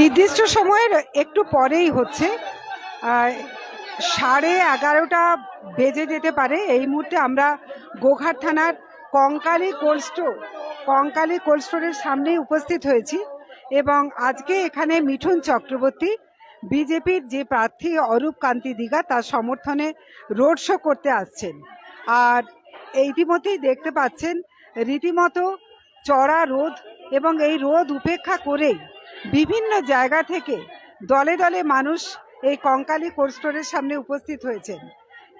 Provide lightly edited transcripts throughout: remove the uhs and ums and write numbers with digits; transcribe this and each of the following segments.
নির্দিষ্ট সময়ের একটু পরেই হচ্ছে। 11:30 বেজে যেতে পারে। এই মুহূর্তে আমরা গোঘাট থানার কঙ্কালী কোল্ড স্টোরের সামনেই উপস্থিত হয়েছি এবং আজকে এখানে মিঠুন চক্রবর্তী বিজেপির যে প্রার্থী অরূপ কান্তি দিঘা তার সমর্থনে রোড শো করতে আসছেন। আর ইতিমধ্যেই দেখতে পাচ্ছেন রীতিমতো চড়া রোদ এবং এই রোদ উপেক্ষা করেই বিভিন্ন জায়গা থেকে দলে দলে মানুষ এই কঙ্কালী কোল্ড স্টোরের সামনে উপস্থিত হয়েছেন।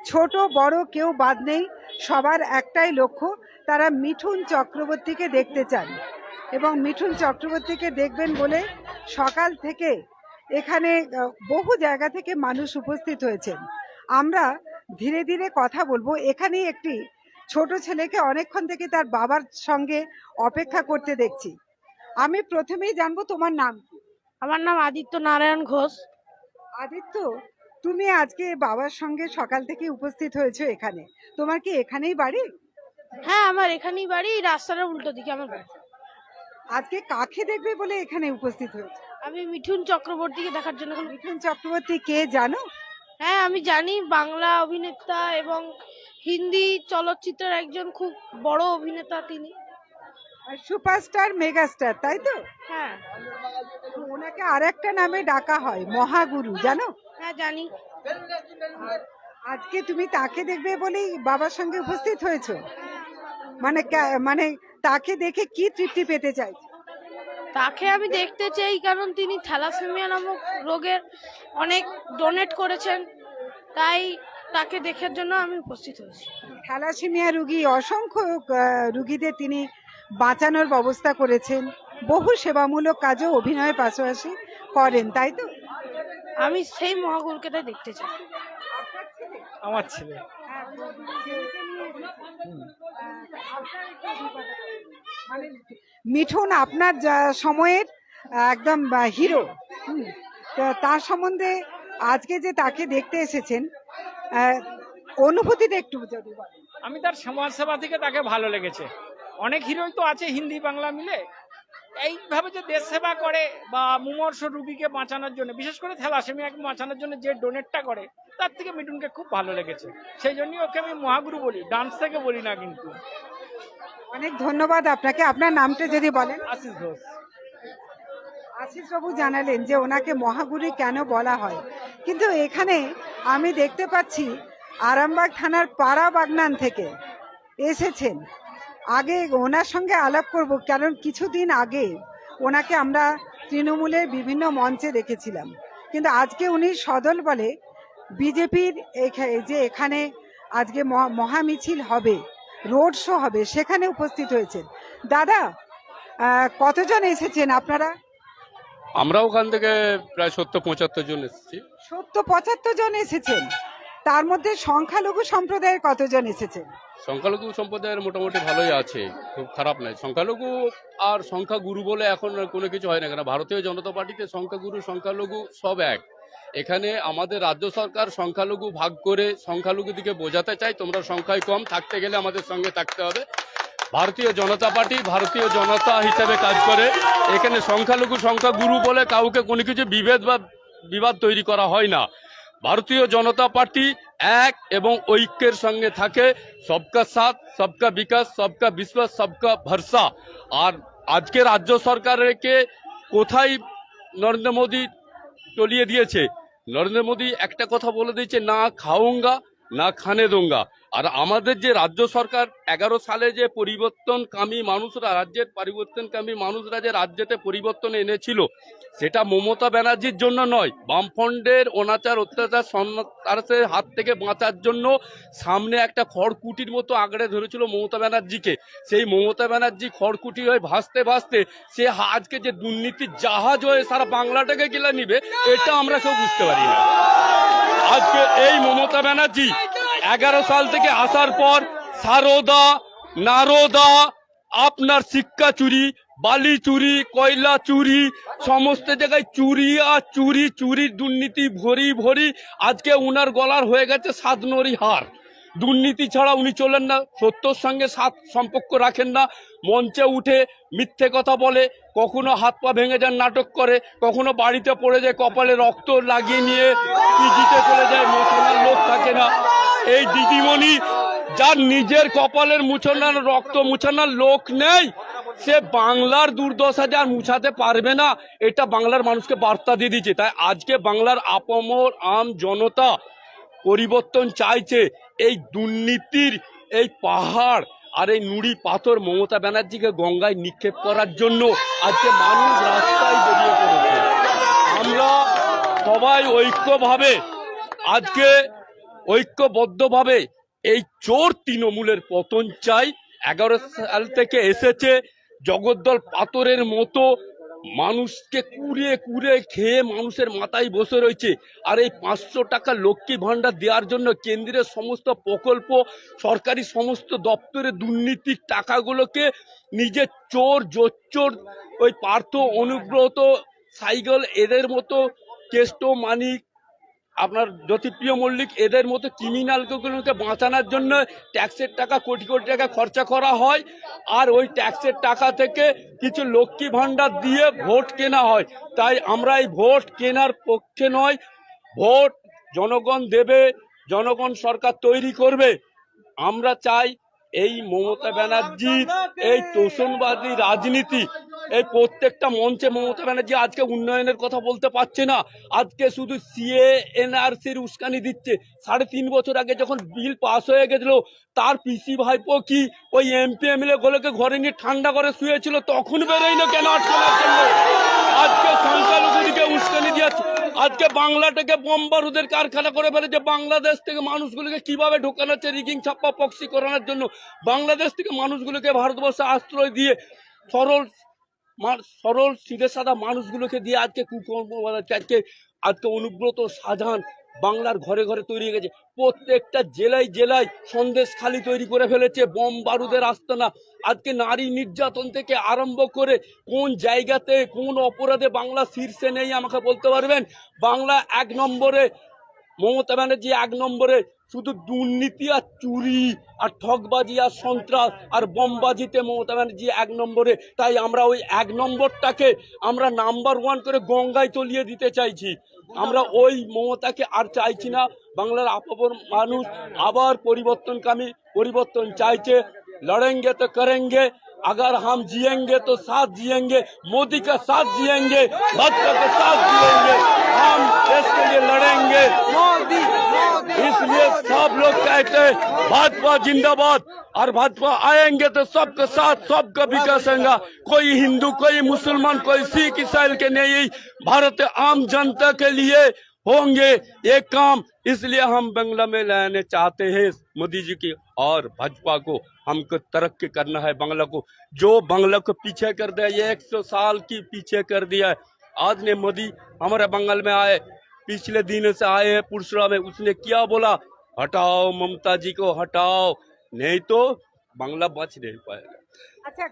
ছোট বড় কেউ বাদ নেই, সবার একটাই লক্ষ্য, তারা মিঠুন চক্রবর্তীকে দেখতে চান এবং মিঠুন চক্রবর্তীকে দেখবেন বলে সকাল থেকে এখানে বহু জায়গা থেকে মানুষ উপস্থিত হয়েছেন। আমরা ধীরে ধীরে কথা বলবো। এখানেই একটি ছোট ছেলেকে অনেকক্ষণ থেকে তার বাবার সঙ্গে অপেক্ষা করতে দেখছি। আমি প্রথমেই জানবো তোমার নাম কি? আমার নাম আদিত্য নারায়ণ ঘোষ। আদিত্য, তুমি আজকে বাবার সঙ্গে সকাল থেকে উপস্থিত হয়েছো এখানে, তোমার কি এখানেই বাড়ি? হ্যাঁ, আমার এখানেই বাড়ি, রাস্তার উল্টো দিকে আমার বাড়ি। আজকে কাকে দেখবে বলে এখানে উপস্থিত হয়েছে? আমি মিঠুন চক্রবর্তীকে দেখার জন্য। মিঠুন চক্রবর্তী কে জানো? হ্যাঁ, আমি জানি, বাংলা অভিনেতা এবং হিন্দি চলচ্চিত্রের একজন খুব বড় অভিনেতা তিনি। সুপারস্টার, মেগাস্টার, তাই তো? হ্যাঁ। ওনাকে আর একটা নামে ডাকা হয় মহাগুরু, জানো? হ্যাঁ, জানি। আজকে তুমি তাকে দেখবে বলেই বাবার সঙ্গে উপস্থিত হয়েছো? মানে তাকে দেখে কি তৃপ্তি পেতে চাইছো? তাকে আমি দেখতে চাই কারণ তিনি থ্যালাসেমিয়া নামক রোগের অনেক ডোনেট করেছেন, তাই তাকে দেখার জন্য আমি উপস্থিত হয়েছি। থ্যালাসেমিয়া রোগী অসংখ্য রোগীদের তিনি বাঁচানোর ব্যবস্থা করেছেন, বহু সেবামূলক কাজও অভিনয়ের পাশাপাশি করেন, তাই তো? আমি সেই মহাগুরুকে তাই দেখতে চাই। আমার ছেলে। মানে মিঠুন আপনার সময়ের একদম হিরো। তো তার সম্বন্ধে আজকে যে তাকে দেখতে এসেছেন, অনুভূতিটা একটু যদি বলেন। আমি তার সমাজ সেবা থেকে তাকে ভালো লেগেছে। অনেক হিরোই তো আছে হিন্দি বাংলা মিলে, এইভাবে যে দেশ সেবা করে বা মুমূর্ষ রোগীকে বাঁচানোর জন্য, বিশেষ করে থ্যালাসেমিয়াকে বাঁচানোর জন্য যে ডোনেটটা করে, তার থেকে মিঠুনকে খুব ভালো লেগেছে। সেই জন্যই ওকে আমি মহাগুরু বলি, ডান্স থেকে বলি না কিন্তু। অনেক ধন্যবাদ আপনাকে। আপনার নামটা যদি বলেন। আশিস ঘোষ। আশিস বাবু জানালেন যে ওনাকে মহাগুরু কেন বলা হয়, কিন্তু এখানে আমি দেখতে পাচ্ছি আরামবাগ থানার পাড়া বাগনান থেকে এসেছেন। আগে ওনার সঙ্গে আলাপ করব, কারণ কিছুদিন আগে ওনাকে আমরা তৃণমূলের বিভিন্ন মঞ্চে দেখেছিলাম, কিন্তু আজকে উনি সদল বলে বিজেপির যে এখানে আজকে মহামিছিল হবে, রোড শো হবে, সেখানে উপস্থিত হয়েছেন। দাদা, কতজন এসেছেন আপনারা? আমরা ওখান থেকে প্রায় 70-75 জন এসেছি। 70-75 জন এসেছেন। তার মধ্যে সংখ্যালঘু সম্প্রদায়ের কতজন এসেছেন? সংখ্যালঘু সম্প্রদায়ের মোটামুটি ভালোই আছে, খুব খারাপ নয়। সংখ্যালঘু আর সংখ্যাগুরু বলে এখন কোনো কিছু হয় না, কেন ভারতীয় জনতা পার্টিতে সংখ্যাগুরু সংখ্যালঘু সব এক। এখানে আমাদের রাজ্য সরকার সংখ্যালঘু ভাগ করে সংখ্যালঘু দিকে বোঝাতে চায় তোমরা সংখ্যায় কম, থাকতে গেলে আমাদের সঙ্গে থাকতে হবে। ভারতীয় জনতা পার্টি ভারতীয় জনতা হিসেবে কাজ করে। এখানে সংখ্যালঘু সংখ্যাগুরু বলে কাউকে কোনো কিছু বিবাদ তৈরি করা হয় না। ভারতীয় জনতা পার্টি এক এবং ঐক্যের সঙ্গে থাকে। সবকা সাথ, সবকা বিকাশ, সবকা বিশ্বাস, সবকা ভরসা। আর আজকে রাজ্য সরকারকে কোথায় নরেন্দ্র মোদী চলিয়ে দিয়েছে? নরেন্দ্র মোদী একটা কথা বলে দিয়েছে, না খাউঙ্গা না খানে দোঙ্গা। আর আমাদের যে রাজ্য সরকার 11 সালে যে পরিবর্তনকামী মানুষরা, রাজ্যের পরিবর্তনকামী মানুষরা যে রাজ্যেতে পরিবর্তন এনেছিল, সেটা মমতা ব্যানার্জির জন্য নয়, বামফ্রন্টের অনাচার অত্যাচার সন্ত্রাসের হাত থেকে বাঁচার জন্য সামনে একটা খড়কুটির মতো আঁকড়ে ধরেছিল মমতা ব্যানার্জিকে। সেই মমতা ব্যানার্জি খড়কুটি হয়ে ভাসতে ভাসতে সে আজকে যে দুর্নীতির জাহাজ হয়ে সারা বাংলাটাকে গিলে নিবে, এটা আমরা কেউ বুঝতে পারি না। আজকে এই মমতা ব্যানার্জি 11 সাল থেকে আসার পর সারদা নারদা, আপনার শিক্ষা চুরি, বালি চুরি, কয়লা চুরি, সমস্ত জায়গায় চুরি আর চুরি, চুরির দুর্নীতি ভরি ভরি। আজকে উনার গলার হয়ে গেছে 7 নড়ি হার। দুর্নীতি ছাড়া উনি চলেন না, সত্যর সঙ্গে সম্পর্ক রাখেন না, মঞ্চে উঠে মিথ্যে কথা বলে। কখনো হাত পা ভেঙে যান নাটক করে, কখনো বাড়িতে পড়ে যায় কপালে রক্ত লাগিয়ে নিয়ে পিজিতে চলে যায়, মোছানোর লোক থাকে না। এই দিদিমণি যার নিজের কপালের মুছানোর রক্ত মুছানোর লোক নেই, সে বাংলার দুর্দশা যে আর মুছাতে পারবে না, এটা বাংলার মানুষকে বার্তা দিয়ে দিচ্ছে। তাই আজকে বাংলার আপামর আম জনতা পরিবর্তন চাইছে। এই দুর্নীতির এই পাহাড় আর এই নুড়ি পাথর মমতা ব্যানার্জিকে গঙ্গায় নিক্ষেপ করার জন্য আজকে মানুষ রাস্তায় বেরিয়ে পড়েছে। আমরা সবাই ঐক্যভাবে আজকে ঐক্যবদ্ধভাবে এই চোর তৃণমূলের পতন চাই। 11 সাল থেকে এসেছে জগদ্দল পাথরের মতো, মানুষকে কুড়ে কুড়ে খেয়ে মানুষের মাথায় বসে রয়েছে। আর এই 500 টাকা লক্ষ্মী ভাণ্ডার দেওয়ার জন্য কেন্দ্রের সমস্ত প্রকল্প, সরকারি সমস্ত দপ্তরে দুর্নীতির টাকাগুলোকে নিজের চোর জোচ্চোর ওই পার্থ, অনুব্রত, সাইকেল এদের মতো, কেষ্ট, মানিক, আপনার জ্যোতিপ্রিয় মল্লিক এদের মতো ক্রিমিনালগুলোকে বাঁচানোর জন্য ট্যাক্সের টাকা কোটি কোটি টাকা খরচা করা হয়। আর ওই ট্যাক্সের টাকা থেকে কিছু লক্ষ্মী ভাণ্ডার দিয়ে ভোট কেনা হয়। তাই আমরা এই ভোট কেনার পক্ষে নয়, ভোট জনগণ দেবে, জনগণ সরকার তৈরি করবে। আমরা চাই এই মমতা ব্যানার্জির এই তোষণবাদী রাজনীতি, এই প্রত্যেকটা মঞ্চে মমতা ব্যানার্জি আজকে উন্নয়নের কথা বলতে পারছে না, আজকে শুধু সিএ এনআরসির উস্কানি দিচ্ছে। 3.5 বছর আগে যখন বিল পাস হয়ে গেছিল, তার পিসি ভাইপো কি ওই এমপি এমএলএ গুলোকে ঘরে নিয়ে ঠান্ডা করে শুয়েছিল, তখন বেরোয় না কেন আটকানোর জন্য? আজকে সংখ্যালঘুদিকে উস্কানি দিয়েছে, আজকে বাংলাটাকে বোম বারুদের কারখানা করে ফেলেছে। বাংলাদেশ থেকে মানুষগুলোকে কিভাবে ঢোকানো হচ্ছে রিগিং ছাপ্পা পক্সি করানোর জন্য। বাংলাদেশ থেকে মানুষগুলোকে ভারতবর্ষে আশ্রয় দিয়ে সরল সিধে সাদা মানুষগুলোকে দিয়ে আজকে কুকর্ম আজকে আজকে অনুব্রত শাহজাহান বাংলার ঘরে ঘরে তৈরি হয়ে গেছে। প্রত্যেকটা জেলায় জেলায় সন্দেশখালি তৈরি করে ফেলেছে, বোম বারুদের আস্তানা। আজকে নারী নির্যাতন থেকে আরম্ভ করে কোন জায়গাতে কোন অপরাধে বাংলা শীর্ষে নেই আমাকে বলতে পারবেন? বাংলা 1 নম্বরে, মমতা ব্যানার্জি 1 নম্বরে। শুধু দুর্নীতি আর চুরি আর ঠকবাজি আর সন্ত্রাস আর বোমবাজিতে মমতা ব্যানার্জি 1 নম্বরে। তাই আমরা ওই 1 নম্বরটাকে আমরা নাম্বার 1 করে গঙ্গায় তলিয়ে দিতে চাইছি। আমরা ওই মমতাকে আর চাইছি না। বাংলার আপামর মানুষ আবার পরিবর্তন চাইছে। লড়েঙ্গে তো করেঙ্গে, अगर हम जिएंगे तो साथ जिएंगे, मोदी का साथ जिएंगे, भाजपा के साथ जिएंगे, हम देश के लिए लड़ेंगे। मोदी इसलिए सब लोग कहते हैं भाजपा जिंदाबाद, और भाजपा आएंगे तो सबके साथ सबका विकास होगा। कोई हिंदू, कोई मुसलमान, कोई सिख ईसाई के नहीं, भारत आम जनता के लिए होंगे ये काम। इसलिए हम बांग्ला में लाने चाहते हैं मोदी जी की और भाजपा को। हमको तरक्की करना है बांग्ला को, जो बांग्ला को पीछे कर दिया, ये 100 साल की पीछे कर दिया है। आज ने मोदी हमारे बंगाल में आए, पिछले दिन से आए हैं पुरसरा में, उसने क्या बोला? हटाओ ममता जी को, हटाओ, नहीं तो बांग्ला बच नहीं पाएगा। আচ্ছা,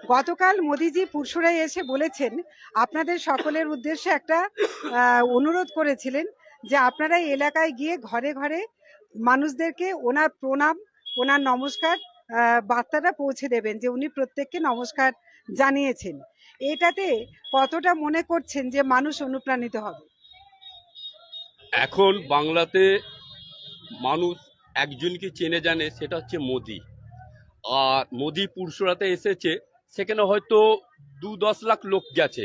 গতকাল মোদিজি পুরসুরায় এসে বলেছেন, আপনাদের সকলের উদ্দেশ্যে একটা অনুরোধ করেছিলেন যে আপনারা এই এলাকায় গিয়ে ঘরে ঘরে মানুষদেরকে ওনার প্রণাম, ওনার নমস্কার বার্তাটা পৌঁছে দেবেন, যে উনি প্রত্যেককে নমস্কার জানিয়েছেন। এটাতে কতটা মনে করছেন যে মানুষ অনুপ্রাণিত হবে? এখন বাংলাতে মানুষ একজনকে চেনে জানে, সেটা হচ্ছে মোদি। আর মোদি পুরসুরাতে এসেছে, সেখানে হয়তো 2-10 লাখ লোক গেছে।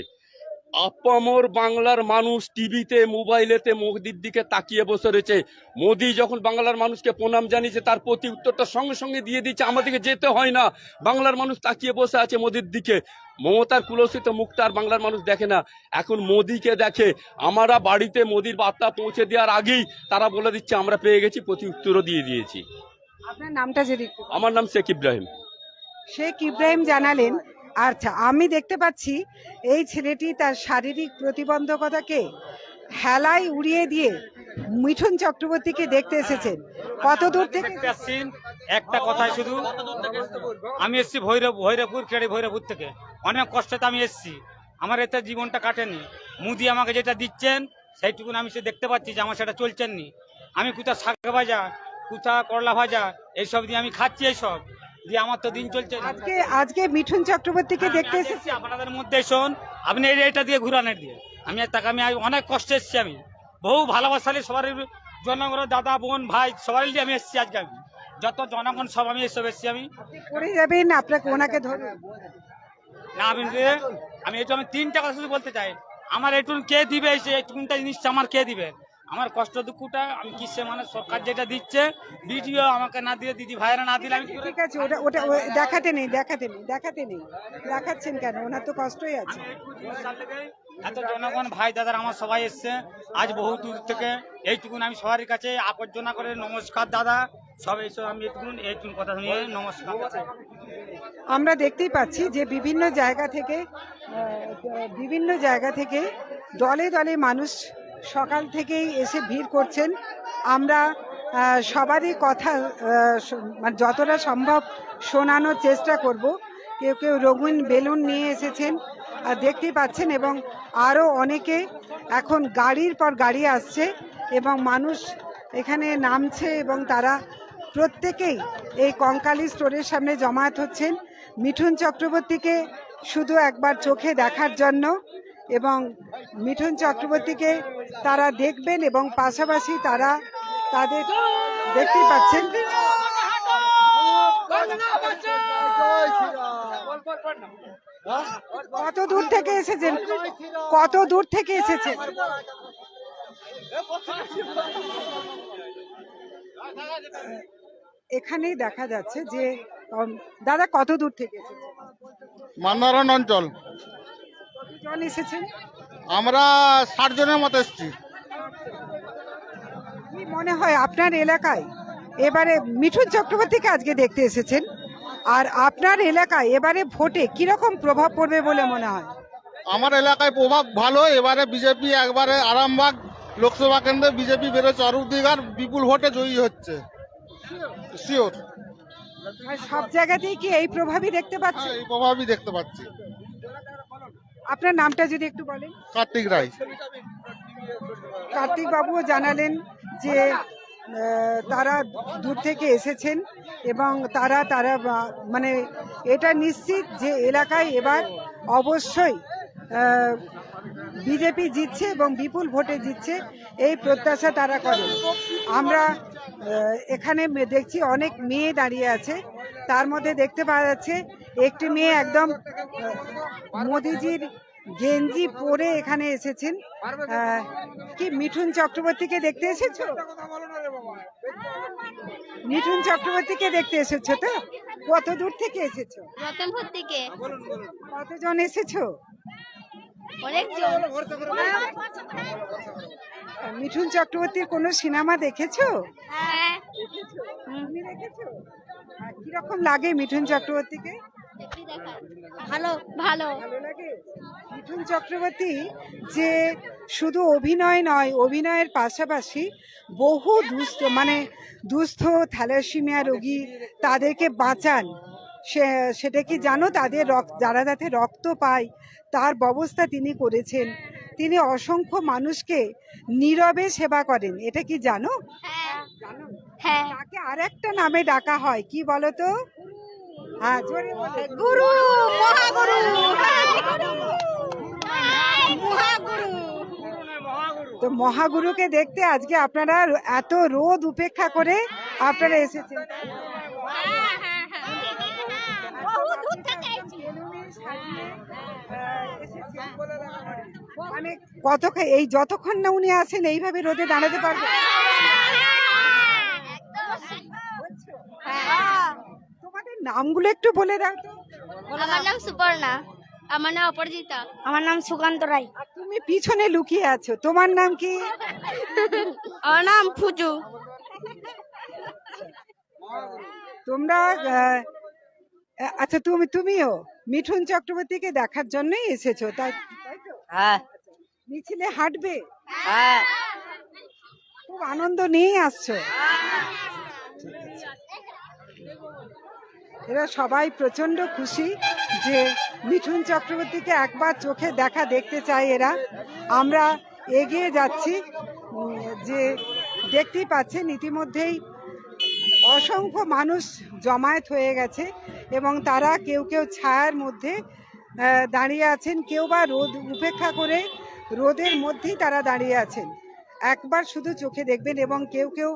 আপামর বাংলার মানুষ টিভিতে মোবাইলেতে মোদির দিকে তাকিয়ে বসে রয়েছে। মোদি যখন বাংলার মানুষকে প্রণাম জানিয়েছে, তার প্রতি উত্তরটা সঙ্গে সঙ্গে দিয়ে দিচ্ছে, আমাদেরকে যেতে হয় না। বাংলার মানুষ তাকিয়ে বসে আছে মোদির দিকে। মমতার কুলসিত মুখটা আর বাংলার মানুষ দেখে না, এখন মোদিকে দেখে। আমরা বাড়িতে মোদির বার্তা পৌঁছে দেওয়ার আগেই তারা বলে দিচ্ছে আমরা পেয়ে গেছি, প্রতি উত্তরও দিয়ে দিয়েছি। আপনার নামটা যদি একটু। আমার নাম শেখ ইব্রাহিম। শেখ ইব্রাহিম জানালেন। আচ্ছা, আমি দেখতে পাচ্ছি এই ছেলেটি তার শারীরিক প্রতিবন্ধকতাকে হেলায় উড়িয়ে দিয়ে মিঠুন চক্রবর্তীকে দেখতে এসেছেন। কত দূর থেকে আসছেন? একটা কথাই শুধু, আমি এসছি ভৈরবপুর থেকে। অনেক কষ্টতে আমি এসছি, আমার এতে জীবনটা কাটেনি। মোদি আমাকে যেটা দিচ্ছেন সেইটুকুন আমি সে দেখতে পাচ্ছি যে আমার সেটা চলছেন নি। আমি কোথা শাক ভাজা, কোথা করলা ভাজা এইসব দিয়ে আমি খাচ্ছি। এইসব যে আমার তো দিন চলছে না। আজকে আজকে মিঠুন চক্রবর্তীকে দেখতে আমি এসেছি। এসেছি আপনাদের মধ্যে শোন, আপনি এটা দিয়ে ঘুরানের দিয়ে আমি আমি অনেক কষ্টে এসেছি, আমি বহু ভালোবাসালি সবার জনগণ, দাদা বোন ভাই সবাই দিয়ে আমি এসেছি। আজকে আমি যত জনগণ সব আমি এসব এসেছি। আমি পড়ে যাবেন, আপনাকে ওনাকে ধরুন। না আমি একটু আমি 3টা কথা শুধু বলতে চাই। আমার একটু কে দিবে, এইটুকুনটা জিনিসটা আমার কে দিবে? আমার কষ্ট দুঃখটা আমি কিসে, মানে সরকার যেটা দিচ্ছে, ভিডিও আমাকে না দিয়ে, দিদি ভাইরা না দিলে আমি কি করে- ঠিক আছে, ওটা ওটা দেখাতে নেই, দেখাচ্ছেন কেন? ওনার তো কষ্টই আছে। এত জনগণ ভাই দাদার আমার সবাই এসছে আজ বহু দূর থেকে। এইটুকুন আমি সবার কাছে আবর্জনা করে নমস্কার দাদা, সব এইসব আমি এইটুকুন কথা শুনিয়ে নমস্কার। আমরা দেখতেই পাচ্ছি যে বিভিন্ন জায়গা থেকে দলে দলে মানুষ সকাল থেকেই এসে ভিড় করছেন। আমরা সবারই কথা মানে যতটা সম্ভব শোনানোর চেষ্টা করব। কেউ কেউ রঙিন বেলুন নিয়ে এসেছেন আর দেখতেই পাচ্ছেন, এবং আরও অনেকে এখন গাড়ির পর গাড়ি আসছে এবং মানুষ এখানে নামছে এবং তারা প্রত্যেকেই এই কঙ্কালী স্টোরের সামনে জমায়েত হচ্ছেন মিঠুন চক্রবর্তীকে শুধু একবার চোখে দেখার জন্য, এবং মিঠুন চক্রবর্তীকে তারা দেখবেন এবং পাশাপাশি তারা তাদের দেখতেই পাচ্ছেন কত দূর থেকে এসেছেন, কত দূর থেকে এসেছেন। এখানেই দেখা যাচ্ছে যে দাদা কত দূর থেকে এসেছেন? মান্দারণ অঞ্চল। কতজন এসেছেন? আমরা 60 জনের মতো এসেছি। কি মনে হয় আপনার এলাকায় এবারে মিঠুন চক্রবর্তীকে আজকে দেখতে এসেছেন, আর আপনার এলাকায় এবারে ভোটে কিরকম প্রভাব পড়বে বলে মনে হয়? আমার এলাকায় প্রভাব ভালো। এবারে বিজেপি একবারে আরামবাগ লোকসভা কেন্দ্রে বিজেপি বেরোচ্ছে, অরূপদিঘার বিপুল ভোটে জয়ী হচ্ছে, শিওর। আর সব জায়গাতেই কি এই প্রভাবই দেখতে পাচ্ছেন? এই প্রভাবই দেখতে পাচ্ছি। আপনার নামটা যদি একটু বলেন। কার্তিক রায়। কার্তিক বাবুও জানালেন যে তারা দূর থেকে এসেছেন এবং তারা মানে এটা নিশ্চিত যে এলাকায় এবার অবশ্যই বিজেপি জিতছে এবং বিপুল ভোটে জিতছে, এই প্রত্যাশা তারা করেন। আমরা এখানে দেখছি অনেক মেয়ে দাঁড়িয়ে আছে, তার মধ্যে দেখতে পাওয়া যাচ্ছে একটি মেয়ে একদম মোদিজির গেঞ্জি পরে এখানে এসেছেন। কি মিঠুন চক্রবর্তীকে দেখতে এসেছো? মিঠুন চক্রবর্তীকে দেখতে এসেছো তো? কত দূর থেকে এসেছো? রতনপুর থেকে। কতজন এসেছো? অনেকজন। মিঠুন চক্রবর্তীর কোনো সিনেমা দেখেছো? হ্যাঁ। তুমি দেখেছো? কিরকম লাগে মিঠুন চক্রবর্তীকে? ভালো ভালো। ভালো লাগে। মিঠুন চক্রবর্তী যে শুধু অভিনয় নয়, অভিনয়ের পাশাপাশি বহু দুস্থ থ্যালাসেমিয়া রোগী তাদেরকে বাঁচান। সেটা কি জানো? তাদের যারা যাতে রক্ত পায় তার ব্যবস্থা তিনি করেছেন। তিনি অসংখ্য মানুষকে নীরবে সেবা করেন, এটা কি জানো? জানো? হ্যাঁ। তাকে আরেকটা নামে ডাকা হয়, কি বলো তো? হ্যাঁ, জোরে বলো। গুরু, মহাগুরু। মহাগুরু। তো মহাগুরুকে দেখতে আজকে আপনারা এত রোদ উপেক্ষা করে আপনারা এসেছেন। বহু দূর থেকে মানে এই যতক্ষণ না উনি আসেন এইভাবে রোদে দাঁড়াতে পারবে? তোমাদের নামগুলো একটু বলে দাও তো। আমার নাম সুপর্ণা। আমার নাম অপরাজিতা। আমার নাম সুকান্ত রায়। আর তুমি পিছনে লুকিয়ে আছো, তোমার নাম কি? আমার নাম ফুজু। তোমরা আচ্ছা, তুমিও মিঠুন চক্রবর্তীকে দেখার জন্যই এসেছো, তাই তো? হ্যাঁ মিছিলে হাঁটবে, হ্যাঁ খুব আনন্দ নিয়ে আসছো। এরা সবাই প্রচন্ড খুশি যে মিঠুন চক্রবর্তীকে একবার চোখে দেখতে চায় এরা। আমরা এগিয়ে যাচ্ছি, যে দেখতেই পাচ্ছেন ইতিমধ্যেই অসংখ্য মানুষ জমায়েত হয়ে গেছে এবং তারা কেউ কেউ ছায়ার মধ্যে দাঁড়িয়ে আছেন, কেউ বা রোদ উপেক্ষা করে রোদের মধ্যেই তারা দাঁড়িয়ে আছেন। একবার শুধু চোখে দেখবেন এবং কেউ কেউ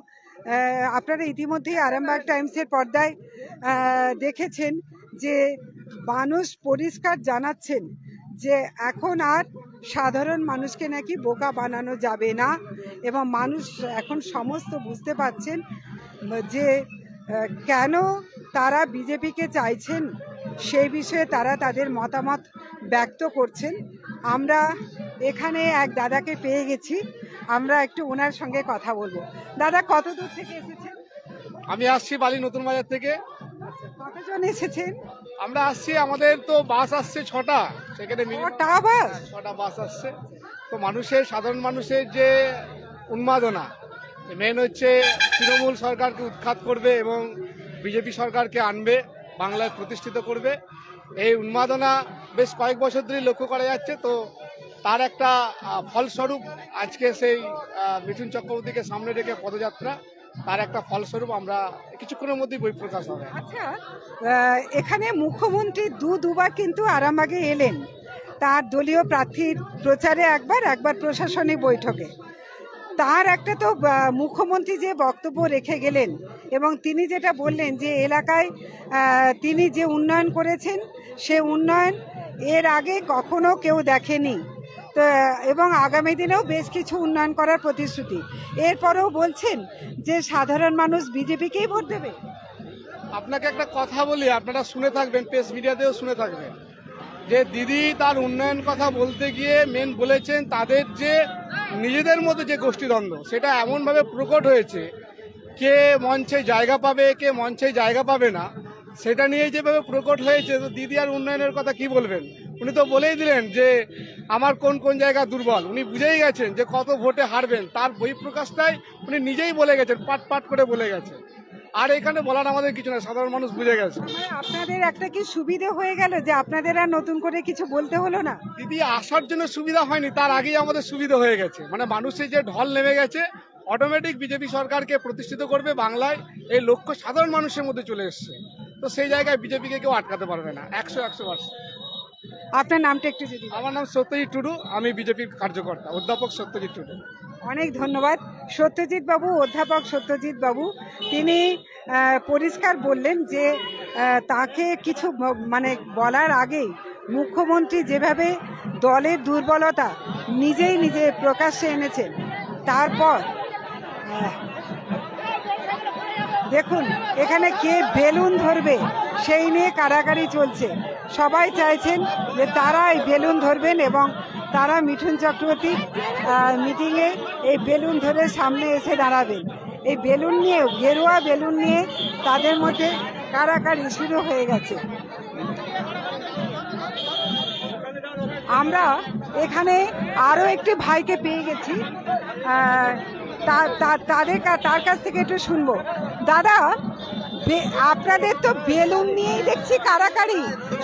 আপনারা ইতিমধ্যেই আরামবাগ টাইমসের পর্দায় দেখেছেন যে মানুষ পরিষ্কার জানাচ্ছেন যে এখন আর সাধারণ মানুষকে নাকি বোকা বানানো যাবে না এবং মানুষ এখন সমস্ত বুঝতে পারছেন যে কেন তারা বিজেপিকে চাইছেন, সেই বিষয়ে তারা তাদের মতামত ব্যক্ত করছেন। আমরা এখানে এক দাদাকে পেয়ে গেছি, আমরা একটু ওনার সঙ্গে কথা বলবো। দাদা, কত দূর থেকে এসেছেন? আমি আসছি বালি নতুন বাজার থেকে। কতজন এসেছেন? আমরা আসছি, আমাদের তো বাস আসছে 6টা, সেখানে বাস 6টা বাস আসছে। তো সাধারণ মানুষের যে উন্মাদনা, মেন হচ্ছে তৃণমূল সরকারকে উৎখাত করবে এবং বিজেপি সরকারকে আনবে, বাংলায় প্রতিষ্ঠিত করবে। এই উন্মাদনা বেশ কয়েক বছর ধরে লক্ষ্য করা যাচ্ছে। তো তার একটা ফলস্বরূপ আজকে সেই মিঠুন চক্রবর্তীকে সামনে রেখে পদযাত্রা, তার একটা ফলস্বরূপ আমরা কিছুক্ষণের মধ্যেই বই প্রকাশ হবে। আচ্ছা, এখানে মুখ্যমন্ত্রী দুবার কিন্তু আরামবাগে এলেন, তার দলীয় প্রার্থীর প্রচারে একবার প্রশাসনিক বৈঠকে। তার একটা তো মুখ্যমন্ত্রী যে বক্তব্য রেখে গেলেন এবং তিনি যেটা বললেন যে এলাকায় তিনি যে উন্নয়ন করেছেন সে উন্নয়ন এর আগে কখনো কেউ দেখেনি, তো এবং আগামী দিনেও বেশ কিছু উন্নয়ন করার প্রতিশ্রুতি। এরপরেও বলছেন যে সাধারণ মানুষ বিজেপিকেই ভোট দেবে। আপনাকে একটা কথা বলি, আপনারা শুনে থাকবেন, প্রেস মিডিয়াতেও শুনে থাকবেন, যে দিদি তার উন্নয়ন কথা বলতে গিয়ে মেন বলেছেন তাদের যে নিজেদের মধ্যে যে গোষ্ঠীদ্বন্দ্ব, সেটা এমনভাবে প্রকট হয়েছে, কে মঞ্চে জায়গা পাবে কে মঞ্চে জায়গা পাবে না, সেটা নিয়ে যেভাবে প্রকট হয়েছে। তো দিদি আর উন্নয়নের কথা কি বলবেন? উনি তো বলেই দিলেন যে আমার কোন কোন জায়গা দুর্বল, উনি বুঝেই গেছেন যে কত ভোটে হারবেন। তার বহিঃপ্রকাশটাই উনি নিজেই বলে গেছেন, পাট করে বলে গেছেন। আর এখানে বলার আমাদের কিছু না, সাধারণ মানুষ বুঝে গেছে। আপনাদের একটা কি সুবিধা হয়ে গেল যে আপনাদের আর নতুন করে কিছু বলতে হলো না? দিদি আসার জন্য সুবিধা হয়নি, তার আগেই আমাদের সুবিধা হয়ে গেছে। মানে মানুষের যে ঢল নেমে গেছে, অটোমেটিক বিজেপি সরকারকে প্রতিষ্ঠিত করবে বাংলায়, এই লক্ষ্য সাধারণ মানুষের মধ্যে চলে এসছে। তো সেই জায়গায় বিজেপিকে কেউ আটকাতে পারবে না, 100%। আপনার নামটা একটু যদি। আমার নাম সত্যজিৎ টুডু, আমি বিজেপির কার্যকর্তা, অধ্যাপক সত্যজিৎ টুডু। অনেক ধন্যবাদ সত্যজিৎ বাবু, অধ্যাপক সত্যজিৎ বাবু। তিনি পরিষ্কার বললেন যে তাকে কিছু মানে বলার আগেই মুখ্যমন্ত্রী যেভাবে দলের দুর্বলতা নিজে প্রকাশ্যে এনেছেন, তারপর দেখুন এখানে কে বেলুন ধরবে সেই নিয়ে কাড়াকাড়ি চলছে। সবাই চাইছেন যে তারা এই বেলুন ধরবেন এবং তারা মিঠুন চক্রবর্তীর মিটিংয়ে এই বেলুন ধরে সামনে এসে দাঁড়াবেন। এই বেলুন নিয়ে, গেরুয়া বেলুন নিয়ে তাদের মধ্যে কাড়াকাড়ি শুরু হয়ে গেছে। আমরা এখানে আরও একটি ভাইকে পেয়ে গেছি, তার কাছ থেকে একটু শুনবো। দাদা, আপনাদের তো বেলুন নিয়েই দেখছি কাড়াকাড়ি,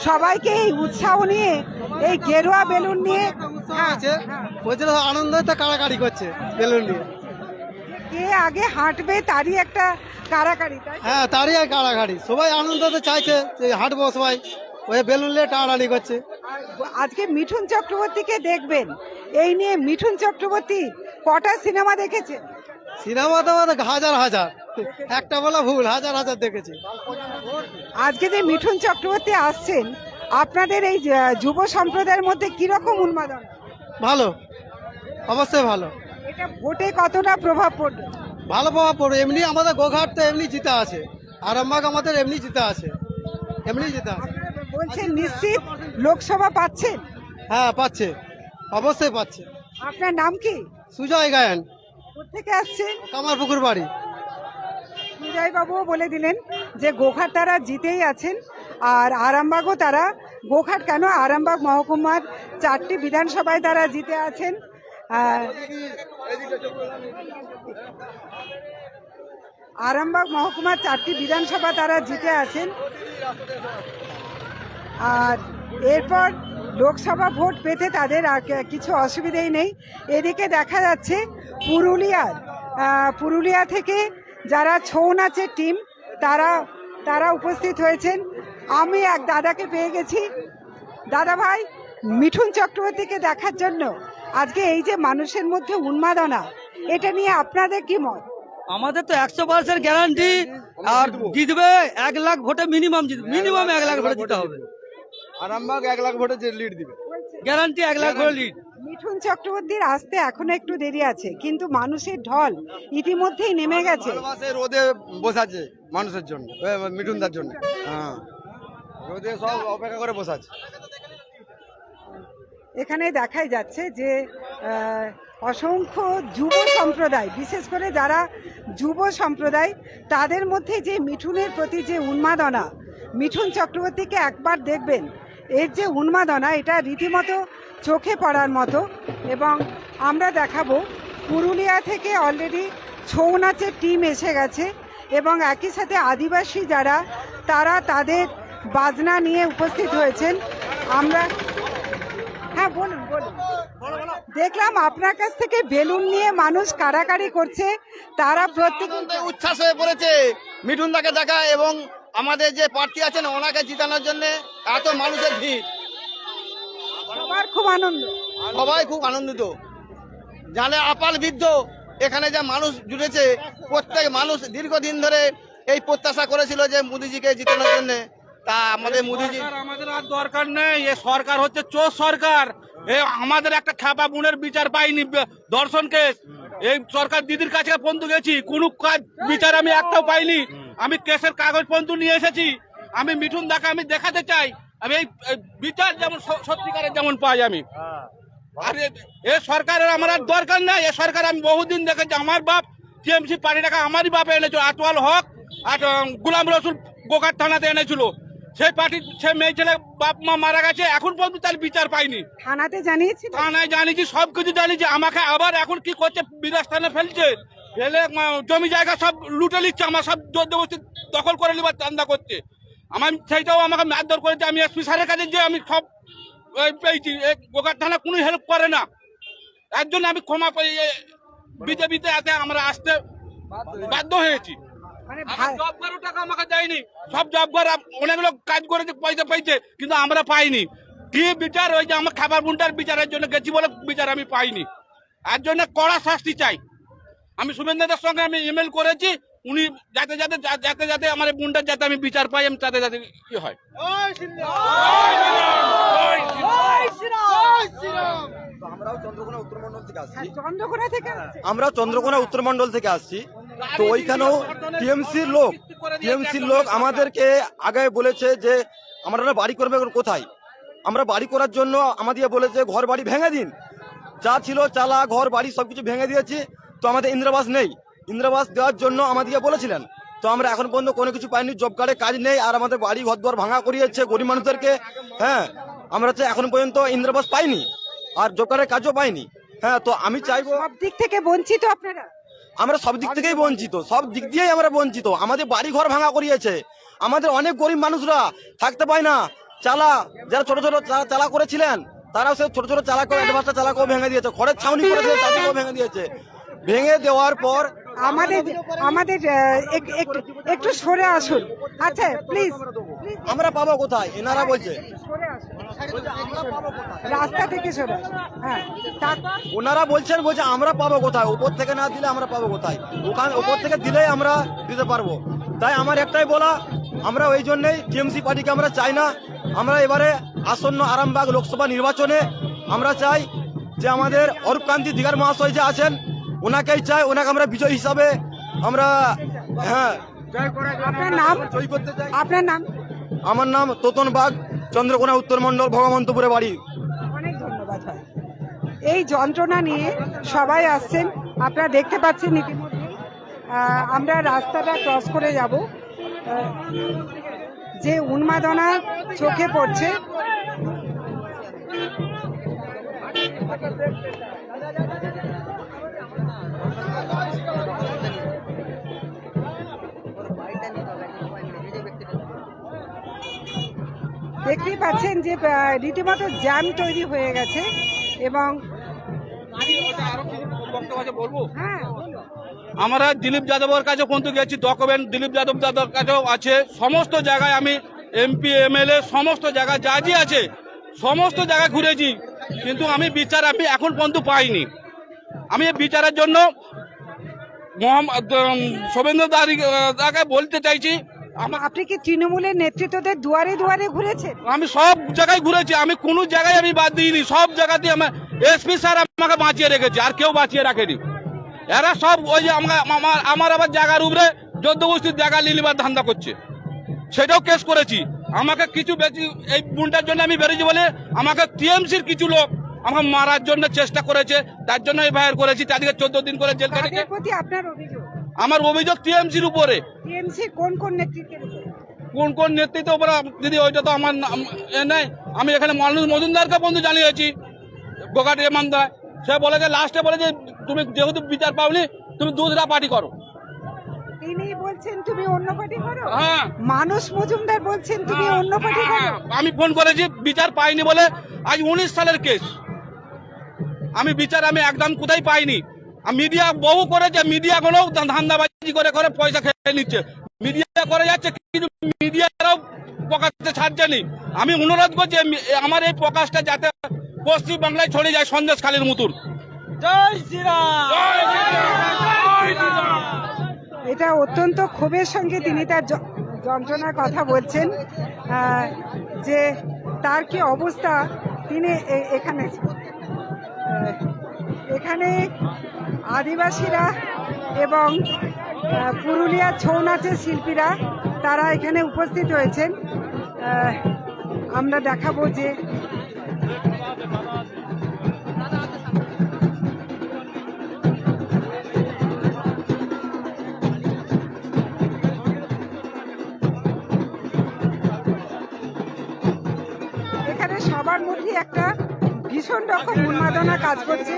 সবাইকে এই উৎসাহ নিয়ে, এই গেরুয়া বেলুন নিয়ে আনন্দ কাড়াকাড়ি করছে বেলুন নিয়ে। কে আগে হাঁটবে তারই একটা কাড়াকাড়ি। হ্যাঁ, তারই কাড়াকাড়ি, সবাই আনন্দতে চাইছে যে হাঁটবো, সবাই ওই বেলুন নিয়ে টানাটানি করছে। আজকে মিঠুন চক্রবর্তীকে দেখবেন, এই নিয়ে মিঠুন চক্রবর্তী কটা সিনেমা দেখেছে? সিনেমা তো হাজার হাজার, একটা বলা ভুল, হাজার হাজার দেখেছি। আজকে যে মিঠুন চক্রবর্তী আসছেন, আপনাদের এই যুব সম্প্রদায়ের মধ্যে কিরকম উন্মাদনা? ভালো, অবশ্যই ভালো। এটা ভোটে কতটা প্রভাব পড়বে? ভালো প্রভাব পড়বে। এমনি আমাদের গোঘাট তো এমনি জিতে আছে, আরামবাগ আমাদের এমনি জিতে আছে, এমনি জিতে আছে। বলছেন নিশ্চিত লোকসভা পাচ্ছেন? হ্যাঁ, পাচ্ছে, অবশ্যই পাচ্ছে। আপনার নাম কি? সুজয় গায়ন। কোথেকে আসছেন? কামারপুকুর বাড়ি। সুজয় বাবুও বলে দিলেন যে গোঘাট তারা জিতেই আছেন, আর আরামবাগও তারা, গোঘাট কেন, আরামবাগ মহকুমার 4টি বিধানসভায় তারা জিতে আছেন। আরামবাগ মহকুমার 4টি বিধানসভা তারা জিতে আছেন। আর এরপর লোকসভা ভোট পেতে তাদের আর কিছু অসুবিধাই নেই। এদিকে দেখা যাচ্ছে পুরুলিয়া থেকে যারা ছৌ নাচের টিম তারা তারা উপস্থিত হয়েছেন। আমি এক দাদাকে পেয়ে গেছি। দাদা ভাই, মিঠুন চক্রবর্তীকে দেখার জন্য আজকে এই যে মানুষের মধ্যে উন্মাদনা, এটা নিয়ে আপনাদের কি মত? আমাদের তো 100% গ্যারান্টি, আর জিতবে 1 লাখ ভোটে মিনিমাম, মিনিমাম 1 লাখ ভোটে জিতে হবে। আরামবাগ 1 লাখ ভোটে যে লিড দিবে, গ্যারান্টি 1 লাখ ভোটে লিড। মিঠুন চক্রবর্তীর আসতে এখনো একটু দেরি আছে, কিন্তু মানুষের ঢল ইতিমধ্যেই নেমে গেছে। রোদে বসাচ্ছে মানুষের জন্য, মিঠুনদার জন্য। হ্যাঁ, রোদে সব অপেক্ষা করে বসাচ্ছে। এখানে দেখাই যাচ্ছে যে অসংখ্য যুব সম্প্রদায়, বিশেষ করে যারা যুব সম্প্রদায়, তাদের মধ্যে যে মিঠুনের প্রতি যে উন্মাদনা, মিঠুন চক্রবর্তীকে একবার দেখবেন, এর যে উন্মাদনা, এটা রীতিমতো চোখে পড়ার মতো। এবং আমরা দেখাবো পুরুলিয়া থেকে অলরেডি ছৌ নাচের টিম এসে গেছে, এবং একই সাথে আদিবাসী যারা, তারা তাদের বাজনা নিয়ে উপস্থিত হয়েছেন। আমরা হ্যাঁ বলুন বলুন। দেখলাম আপনার কাছ থেকে বেলুন নিয়ে মানুষ কাড়াকাড়ি করছে, তারা প্রত্যেকে উচ্ছ্বাস হয়ে পড়েছে মিঠুনদাকে দেখা, এবং আমাদের যে প্রার্থী আছেন ওনাকে জিতানোর জন্য এত মানুষের ভিড়, সবার খুব আনন্দ। সবাই খুব আনন্দিত। জানে আপাল বৃদ্ধ এখানে যে মানুষ জুড়েছে, প্রত্যেক মানুষ দীর্ঘদিন ধরে এই প্রত্যাশা করেছিল যে মোদিজিকে জিতানোর জন্য। তা আমাদের মোদিজি, আমাদের আর দরকার নেই, এ সরকার হচ্ছে চোর সরকার। আমাদের একটা খেপা বোনের বিচার পাইনি, দর্শন কেস। এই সরকার দিদির কাছে পর্যন্ত গেছি, কোনো কাজ বিচার আমি একটাও পাইনি। আমি কেসের কাগজ পর্যন্ত নিয়ে এসেছি। আমি মিঠুন দাকে আমি দেখাতে চাই, আমি এই বিচার যেমন সত্যিকারের যেমন পাই আমি। আর এ সরকারের আমার আর দরকার নেই। এ সরকার আমি বহুদিন দেখেছি, আমার বাপ টিএমসি পার্টিটাকে আমারই বাপ এনেছিল, আটোয়াল হক আর গোলাম রসুল গোঘাট থানাতে এনেছিল। সেই পার্টির সে মেয়ে ছেলে বাপ মা মারা গেছে, এখন পর্যন্ত তার বিচার পাইনি। থানাতে জানিয়েছি, থানায় জানিয়েছি, সবকিছু জানিয়েছি। আমাকে আবার এখন কি করছে, বিদেশ থানা ফেলছে, ফেলে জমি জায়গা সব লুটে নিচ্ছে, আমার সব জোরজবস্তি দখল করে নেবার চান্দা করছে। আমার সেইটাও আমাকে মারধর করেছে। আমি এসপি স্যারের কাছে যে আমি সব পেয়েছি, গোঘাট থানা কোনো হেল্প করে না। এর জন্য আমি ক্ষমা পাই, বিজেপিতে এতে আমরা আসতে বাধ্য হয়েছি। মানে জব কার্ডও টাকা আমাকে দেয়নি, সব জব কার্ড অনেক লোক কাজ করেছে, পয়সা পাইছে, কিন্তু আমরা পাইনি। কি বিচার, ওই যে আমার খাবার বুনটার বিচারের জন্য গেছি বলে বিচার আমি পাইনি। এর জন্য কড়া শাস্তি চাই। আমি শুভেন্দুদের সঙ্গে আমি ইমেল করেছি, উনি যাতে যাতে যাতে যাতে আমার বুনটার যাতে আমি বিচার পাই, আমি তাতে যাতে কি হয়। আমরাও চন্দ্রকোনা উত্তরমন্ডল থেকে আসছি। চন্দ্রকোনা থেকে আমরাও চন্দ্রকোনা উত্তরমন্ডল থেকে আসছি। তো ওইখানেও টিএমসির লোক আমাদেরকে আগে বলেছে যে আমরা বাড়ি করবে কোথায়। আমরা বাড়ি করার জন্য আমাদের বলেছে ঘর বাড়ি ভেঙে দিন, যা ছিল চালা ঘর বাড়ি সবকিছু ভেঙে দিয়েছি। তো আমাদের ইন্দিরাবাস নেই, ইন্দিরাবাস দেওয়ার জন্য আমাদেরকে বলেছিলেন। তো আমরা এখন পর্যন্ত কোনো কিছু পাইনি, জব কার্ডে কাজ নেই, আর আমাদের বাড়ি ঘর দুয়ার ভাঙা করিয়েছে গরিব মানুষদেরকে। হ্যাঁ, আমরা তো এখন পর্যন্ত ইন্দিরাবাস পাইনি, আর জব কার্ডের কাজও পাইনি। হ্যাঁ, তো আমি চাইবো, সব দিক থেকে বঞ্চিত আপনারা। আমরা সব দিক থেকেই বঞ্চিত, সব দিক দিয়েই আমরা বঞ্চিত। আমাদের বাড়ি ঘর ভাঙা করিয়েছে, আমাদের অনেক গরিব মানুষরা থাকতে পায় না। চালা যারা ছোট ছোট চালা করেছিলেন, তারাও সে ছোট ছোট চালা করে অ্যাডভান্সটা চালাকেও ভেঙে দিয়েছে, খড়ের ছাউনি করেছে তাদেরকেও ভেঙে দিয়েছে। ভেঙে দেওয়ার পর আমাদের আমাদের একটু সরে আসুন। আচ্ছা প্লিজ, আমরা পাবো কোথায়, এনারা বলছে রাস্তা থেকে সরে আসুন। হ্যাঁ, ওনারা বলছেন আমরা পাবো কোথায়, উপর থেকে না দিলে আমরা পাবো কোথায়, ওখানে উপর থেকে দিলেই আমরা দিতে পারবো। তাই আমার একটাই বলা, আমরা ওই জন্যই টিএমসি পার্টিকে আমরা চাই না। আমরা এবারে আসন্ন আরামবাগ লোকসভা নির্বাচনে আমরা চাই যে আমাদের অরূপকান্তি দিগার মহাশয় যে আছেন, ওনাকেই চাই, ওনাকে আমরা বিজয় হিসাবে আমরা হ্যাঁ আপনার নাম, জয় করতে চাই। আপনার নাম? আমার নাম তোতন বাগ, চন্দ্রকোনা উত্তরমন্ডল, ভগবন্তপুরে বাড়ি। অনেক ধন্যবাদ ভাই। এই যন্ত্রণা নিয়ে সবাই আসছেন, আপনারা দেখতে পাচ্ছেন ইতিমধ্যে। আমরা রাস্তাটা ক্রস করে যাব, যে উন্মাদনা চোখে পড়ছে। দেখতেই পাচ্ছেন যে রীতিমতো জ্যাম তৈরি হয়ে গেছে, এবং হ্যাঁ আমরা দিলীপ যাদবের কাছে পর্যন্ত গেছি, ডকুমেন্ট দিলীপ যাদবের কাছেও আছে। সমস্ত জায়গায় আমি এমপি এমএলএ সমস্ত জায়গায় যা যা আছে সমস্ত জায়গায় ঘুরেছি, কিন্তু আমি বিচার আমি এখন পর্যন্ত পাইনি। আমি এই বিচারের জন্য শুভেন্দু দাকে বলতে চাইছি, আপনি কি তৃণমূলের নেতৃত্বদের দুয়ারে দুয়ারে ঘুরেছেন? আমি সব জায়গায় ঘুরেছি, আমি কোনো জায়গায় আমি বাদ দিইনি। সব জায়গাতে আমার এসপি স্যার আমাকে বাঁচিয়ে রেখেছে, আর কেউ বাঁচিয়ে রাখেনি। এরা সব ওই যে আমার আবার জায়গার উপরে যদ্দ গোষ্ঠীর জায়গা লিলিবার ধান্দা করছে, সেটাও কেস করেছি। আমাকে কিছু বেশি এই বুনটার জন্য আমি বেরিয়েছি বলে আমাকে টিএমসির কিছু লোক আমাকে মারার জন্য চেষ্টা করেছে, তার জন্য এফআইআর করেছি। তাদেরকে 14 দিন করে জেল কেটেছে। কাদের প্রতি আপনার অভিযোগ? আমার অভিযোগ টিএমসির উপরে। টিএমসি কোন কোন নেতৃত্বের উপরে? কোন কোন নেতৃত্বের উপরে দিদি ওইটা তো আমার নেই। আমি এখানে মানুষ মজুমদারকে বন্ধু জানিয়েছি, গোঘাটি এমানদা। সে বলেছে লাস্টে বলে যে তুমি যেহেতু বিচার পাওনি তুমি দুসরা পার্টি করো। তিনি বলছেন তুমি অন্য পার্টি করো? হ্যাঁ, মানুষ মজুমদার বলছেন তুমি অন্য পার্টি করো? আমি ফোন করেছি, বিচার পাইনি বলে। আজ 19 সালের কেস, আমি বিচার আমি একদম কোথায় পাইনি। মিডিয়া বহু করেছে, মিডিয়া গুলো ধান্দাবাজি করে করে পয়সা খেয়ে নিচ্ছে। মিডিয়া করে যাচ্ছে, কিন্তু মিডিয়ারাও প্রকাশে ছাড়ছেনি। আমি অনুরোধ করছি আমার এই প্রকাশটা যাতে পশ্চিম বাংলায় ছড়ে যায় সন্দেশখালীর মতন। জয় শ্রীরাম। এটা অত্যন্ত ক্ষোভের সঙ্গে তিনি তার যন্ত্রণার কথা বলছেন, যে তার কি অবস্থা। তিনি এখানে আদিবাসীরা এবং পুরুলিয়ার ছৌ নাচের শিল্পীরা তারা এখানে উপস্থিত হয়েছেন। আমরা দেখাবো যে এখানে সবার মধ্যে একটা ভীষণ রকম উন্মাদনা কাজ করছে।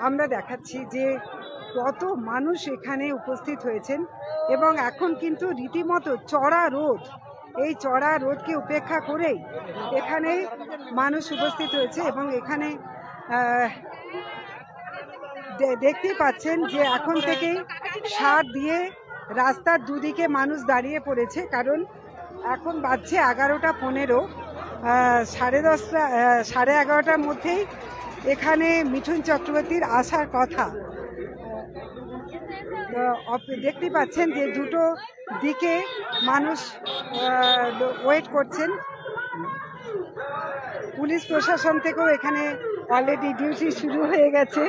আমরা দেখাচ্ছি যে কত মানুষ এখানে উপস্থিত হয়েছেন এবং এখন কিন্তু রীতিমতো চড়া রোদ, এই চড়া রোদকে উপেক্ষা করেই এখানে মানুষ উপস্থিত হয়েছে। এবং এখানে দেখতেই পাচ্ছেন যে এখন থেকেই সার দিয়ে রাস্তার দুদিকে মানুষ দাঁড়িয়ে পড়েছে, কারণ এখন বাজছে 11:15। 10:30 11:30টার মধ্যেই এখানে মিঠুন চক্রবর্তীর আসার কথা। দেখতেই পাচ্ছেন যে দুটো দিকে মানুষ ওয়েট করছেন। পুলিশ প্রশাসন থেকেও এখানে অলরেডি ডিউটি শুরু হয়ে গেছে।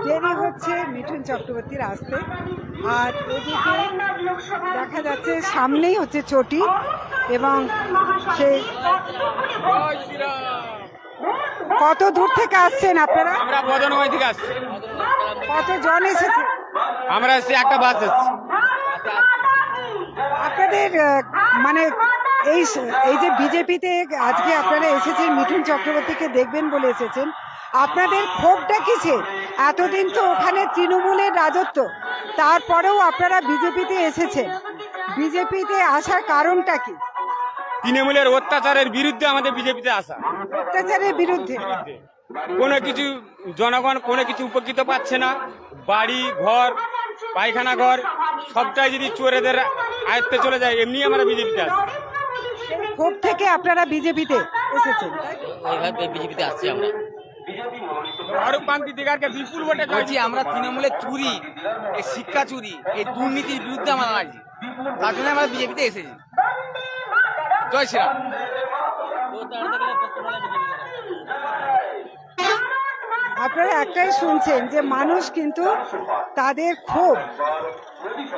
দেরি হচ্ছে মিঠুন চক্রবর্তীর আসতে। আর এদিকে দেখা যাচ্ছে সামনেই হচ্ছে চটি, এবং সেই কত দূর থেকে আসছেন আপনারা? আমরা বদনগঞ্জ থেকে আসছি। কতজন এসেছে? আমরা এসছি একটা বাস এসছি। আপনাদের মানে এই যে বিজেপিতে আজকে আপনারা এসেছেন, মিঠুন চক্রবর্তীকে দেখবেন বলে এসেছেন, আপনাদের ক্ষোভটা কিসের? এতদিন তো ওখানে তৃণমূলের রাজত্ব, তারপরেও আপনারা বিজেপিতে এসেছেন। বিজেপিতে আসার কারণটা কি? তৃণমূলের অত্যাচারের বিরুদ্ধে আমাদের বিজেপিতে আসা। অত্যাচারের বিরুদ্ধে? কোনো কিছু জনগণ কোনো কিছু উপকৃত পাচ্ছে না। বাড়ি ঘর পায়খানা ঘর সবটাই যদি চোরেদের আয়ত্তে চলে যায়, এমনি আমরা বিজেপিতে আসি। ক্ষোভ থেকে আপনারা বিজেপিতে এসেছেন? বিজেপিতে আসছি আমরা। ফারুক পান্তি দিগারকে বিপুল ভোটে বলছি আমরা তৃণমূলের চুরি, এই শিক্ষা চুরি, এই দুর্নীতির বিরুদ্ধে আমরা আছি, তার জন্য আমরা বিজেপিতে এসেছি। জয় শ্রীরাম। আপনারা একটাই শুনছেন যে মানুষ কিন্তু তাদের ক্ষোভ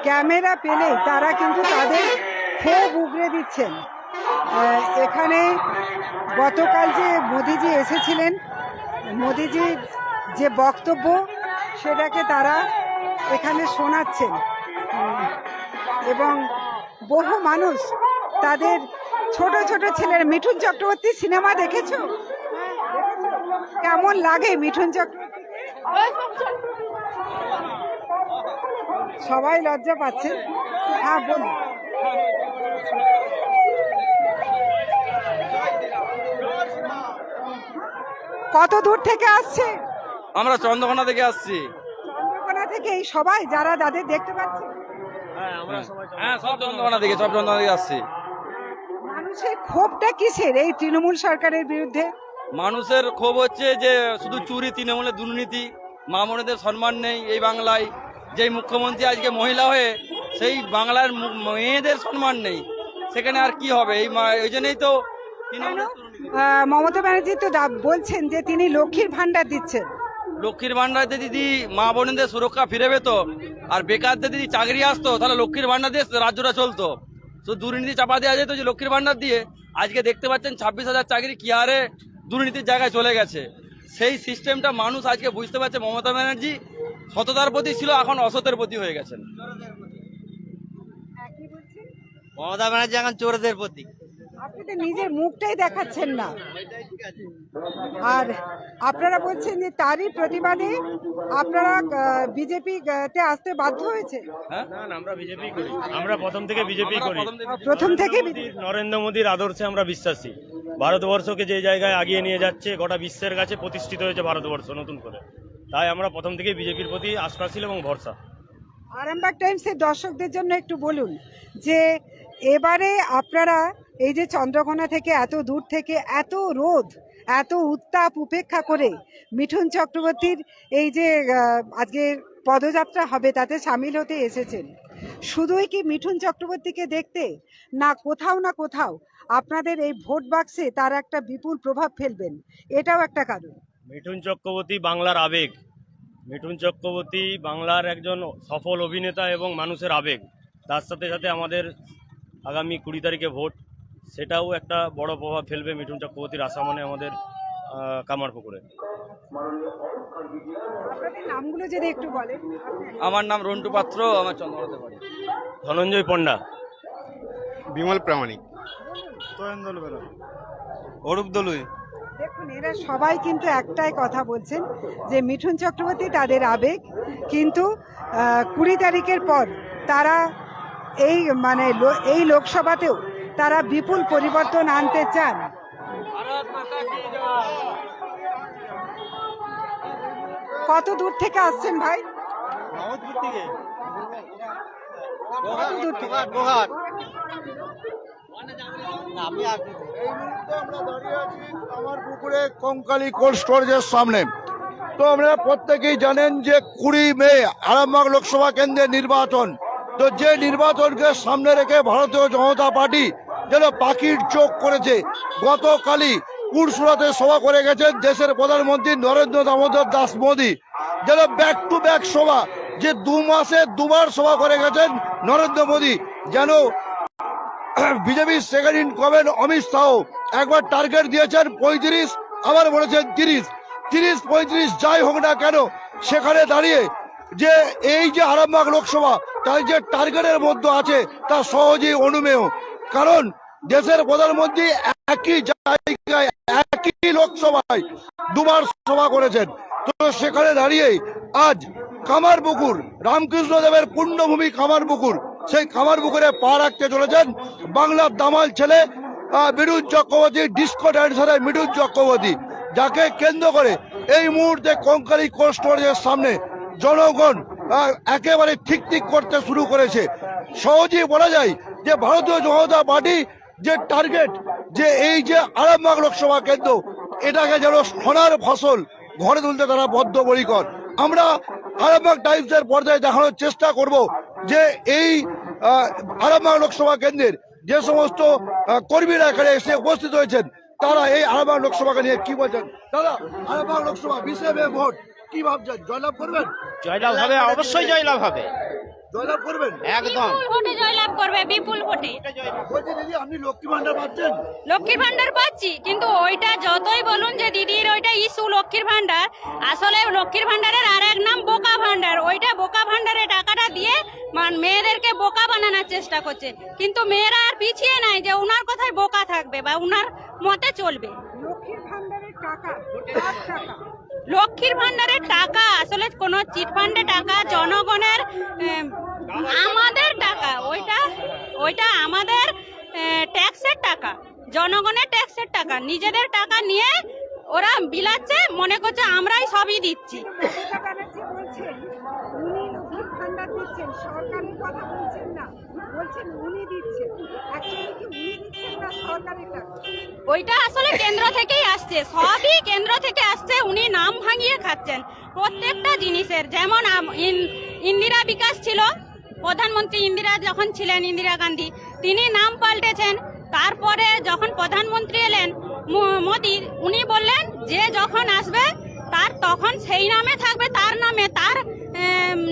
ক্যামেরা পেলেই তারা কিন্তু তাদের ক্ষোভ উগরে দিচ্ছেন। এখানে গতকাল যে মোদিজি এসেছিলেন, মোদিজি যে বক্তব্য সেটাকে তারা এখানে শোনাচ্ছেন এবং বহু মানুষ তাদের ছোট ছোট ছেলের মিঠুন চক্রবর্তী সিনেমা দেখেছো? কেমন লাগে মিঠুন চক্রবর্তী? সবাই লজ্জা পাচ্ছে। হ্যাঁ বলুন। কত দূর থেকে আসছে? আমরা চন্দ্রকোনা থেকে আসছি। চন্দ্রকোনা থেকে এই সবাই যারা তাদের দেখতে পাচ্ছে? হ্যাঁ, সব চন্দ্রকোনা থেকে আসছি। মানুষের ক্ষোভটা কিসের এই তৃণমূল সরকারের বিরুদ্ধে? মানুষের ক্ষোভ হচ্ছে যে শুধু চুরি, তৃণমূলের দুর্নীতি, মা বোনেদের সম্মান নেই এই বাংলায়। যেই মুখ্যমন্ত্রী আজকে মহিলা হয়ে সেই বাংলার মেয়েদের সম্মান নেই, সেখানে আর কি হবে? এই জন্যই তো মমতা ব্যানার্জি তো বলছেন যে তিনি লক্ষ্মীর ভান্ডার দিচ্ছেন। লক্ষ্মীর ভান্ডারতে দিদি মা বোনেদের সুরক্ষা ফিরে পেত, আর বেকারদের যদি চাকরি আসতো তাহলে লক্ষ্মীর ভান্ডার দিয়ে রাজ্যটা চলতো। শুধু দুর্নীতি চাপা দেওয়া যেত যে লক্ষ্মীর ভান্ডার দিয়ে। আজকে দেখতে পাচ্ছেন 26,000 চাকরি কি হারে দুর্নীতির জায়গায় চলে গেছে। সেই সিস্টেমটা মানুষ আজকে বুঝতে পারছে। মমতা ব্যানার্জি সততার প্রতি ছিল, এখন অসতের প্রতি হয়ে গেছেন। মমতা ব্যানার্জি এখন চোরদের প্রতি। আপনি তো নিজের মুখটাই দেখাচ্ছেন না, আর আপনারা বলছেন যে তারই প্রতিবাদে আপনারা বিজেপি তে আসতে বাধ্য হয়েছে। আমরা বিজেপি করি, আমরা প্রথম থেকে বিজেপি করি। প্রথম থেকে নরেন্দ্র মোদীর আদর্শে আমরা বিশ্বাসী। ভারতবর্ষকে যে জায়গায় আগিয়ে নিয়ে যাচ্ছে, গোটা বিশ্বের কাছে প্রতিষ্ঠিত হয়েছে ভারতবর্ষ নতুন করে। তাই আমরা প্রথম থেকে বিজেপির প্রতি আস্থাশীল এবং ভরসা। আরামবাগ টাইমসের দর্শকদের জন্য একটু বলুন যে এবারে আপনারা এই যে চন্দ্রকোনা থেকে এত দূর থেকে এত রোদ, এত উত্তাপ উপেক্ষা করে মিঠুন চক্রবর্তীর এই যে আজকে পদযাত্রা হবে তাতে সামিল হতে এসেছেন। শুধুই কি মিঠুন চক্রবর্তীকে দেখতে, না কোথাও না কোথাও আপনাদের এই ভোট বাক্সে তার একটা বিপুল প্রভাব ফেলবেন, এটাও একটা কারণ। মিঠুন চক্রবর্তী বাংলার আবেগ। মিঠুন চক্রবর্তী বাংলার একজন সফল অভিনেতা এবং মানুষের আবেগ। তার সাথে সাথে আমাদের আগামী 20 তারিখে ভোট, সেটাও একটা বড় প্রভাব ফেলবে মিঠুন চক্রবর্তীর আসা মানে আমাদের কামারপুকুরে। আপনাদের নামগুলো যদি একটু বলেন। আমার নাম রন্টু পাত্র, আমার চন্দ্রকোনাতে বাড়ি। ধনঞ্জয় পণ্ডা, বিমল প্রামাণিক, অরূপ দলুই। দেখুন এরা সবাই কিন্তু একটাই কথা বলছেন যে মিঠুন চক্রবর্তী তাদের আবেগ, কিন্তু 20 তারিখের পর তারা এই লোকসভাতেও তারা বিপুল পরিবর্তন আনতে চান। কত দূর থেকে আসছেন ভাই? কত দূর থেকে? আমার পুকুরে কঙ্কালী কোল্ড স্টোরেজের সামনে। তো আপনারা প্রত্যেকেই জানেন যে 20 মে আরামবাগ লোকসভা কেন্দ্রের নির্বাচন। তো যে নির্বাচনকে সামনে রেখে ভারতীয় জনতা পার্টি যেন পাখির চোখ করেছে। গতকালই পুরসুরাতে সভা করে গেছেন দেশের প্রধানমন্ত্রী নরেন্দ্র দামোদর দাস মোদী, যেন ব্যাক টু ব্যাক সভা, যে 2 মাসে 2বার সভা করে গেছেন নরেন্দ্র মোদী। যেন বিজেপির second in command Amit Shah একবার টার্গেট দিয়েছেন 35, আবার বলেছেন 30। 30-35 যাই হোক না কেন, সেখানে দাঁড়িয়ে যে এই যে আরামবাগ লোকসভা তার যে টার্গেটের মধ্যে আছে তা সহজেই অনুমেয়। কারণ দেশের প্রধানমন্ত্রী একই জায়গায় একই লোকসভায় 2বার সভা করেছেন। তো সেখানে দাঁড়িয়ে আজ কামারপুকুর, রামকৃষ্ণ দেবের পুণ্যভূমি কামারপুকুর, সেই কামারপুকুরে পা রাখতে চলেছেন বাংলার দামাল ছেলে মিঠুন চক্রবর্তী, ডিস্কো ড্যান্সারের মিঠুন চক্রবর্তী, যাকে কেন্দ্র করে এই মুহূর্তে কঙ্কালী কোল্ড স্টোরেজের সামনে জনগণ একেবারে ঠিক ঠিক করতে শুরু করেছে। সহজেই বলা যায় যে ভারতীয় জনতা পার্টি যে টার্গেট, যে এই যে আরামবাগ লোকসভা কেন্দ্র, এটাকে যেন সোনার ফসল ঘরে তুলতে তারা বদ্ধপরিকর। আমরা আরামবাগ টাইমসের পর্দায় দেখানোর চেষ্টা করব যে এই আরামবাগ লোকসভা কেন্দ্রের যে সমস্ত কর্মীরা এখানে এসে উপস্থিত হয়েছেন, তারা এই আরামবাগ লোকসভাকে নিয়ে কি বলছেন। দাদা, আরামবাগ লোকসভা 20 মে ভোট, কি ভাবছেন? জয়লাভ করবেন? জয়লাভ হবে, অবশ্যই জয়লাভ হবে। জয়লাভ করবেন? একদম ভোটে জয়লাভ করবে, বিপুল ভোটে। বলছি দিদি, আপনি লক্ষ্মী ভান্ডার পাচ্ছেন? লক্ষ্মীর ভান্ডার পাচ্ছি, কিন্তু ওইটা যতই বলুন যে দিদির ওইটা ইস্যু লক্ষ্মীর ভান্ডার, আসলে লক্ষ্মীর ভান্ডারের আর এক নাম বোকা ভান্ডার। ওইটা বোকা ভান্ডারের টাকাটা দিয়ে মেয়েদেরকে বোকা বানানোর চেষ্টা করছে, কিন্তু মেয়েরা আর পিছিয়ে নাই যে উনার কথায় বোকা থাকবে বা উনার মতে চলবে। লক্ষ্মীর ভান্ডারের টাকা কার টাকা? লক্ষ্মীর ভান্ডারের টাকা আসলে কোন চিটফান্ডের টাকা, জনগণের আমাদের টাকা, ওইটা আমাদের ট্যাক্সের টাকা, জনগণের ট্যাক্সের টাকা। নিজেদের টাকা নিয়ে ওরা বিলাচ্ছে, মনে করছে আমরাই সবই দিচ্ছি। মমতা ব্যানার্জি বলছেন উনি লক্ষ্মীর ভান্ডার দিচ্ছেন, সরকারের কথা বলছেন না, বলছেন উনি দিচ্ছেন। অ্যাকচুয়ালি কি উনি দিচ্ছেন না সরকারের টাকা? ওইটা আসলে কেন্দ্র থেকেই আসছে, সবই কেন্দ্র থেকে আসছে। উনি নাম ভাঙিয়ে খাচ্ছেন প্রত্যেকটা জিনিসের। যেমন ইন্দিরা বিকাশ ছিল, প্রধানমন্ত্রী ইন্দিরা যখন ছিলেন, ইন্দিরা গান্ধী, তিনি নাম পাল্টেছেন। তারপরে যখন প্রধানমন্ত্রী এলেন মোদি, উনি বললেন যে যখন আসবে তার তখন সেই নামে থাকবে, তার নামে, তার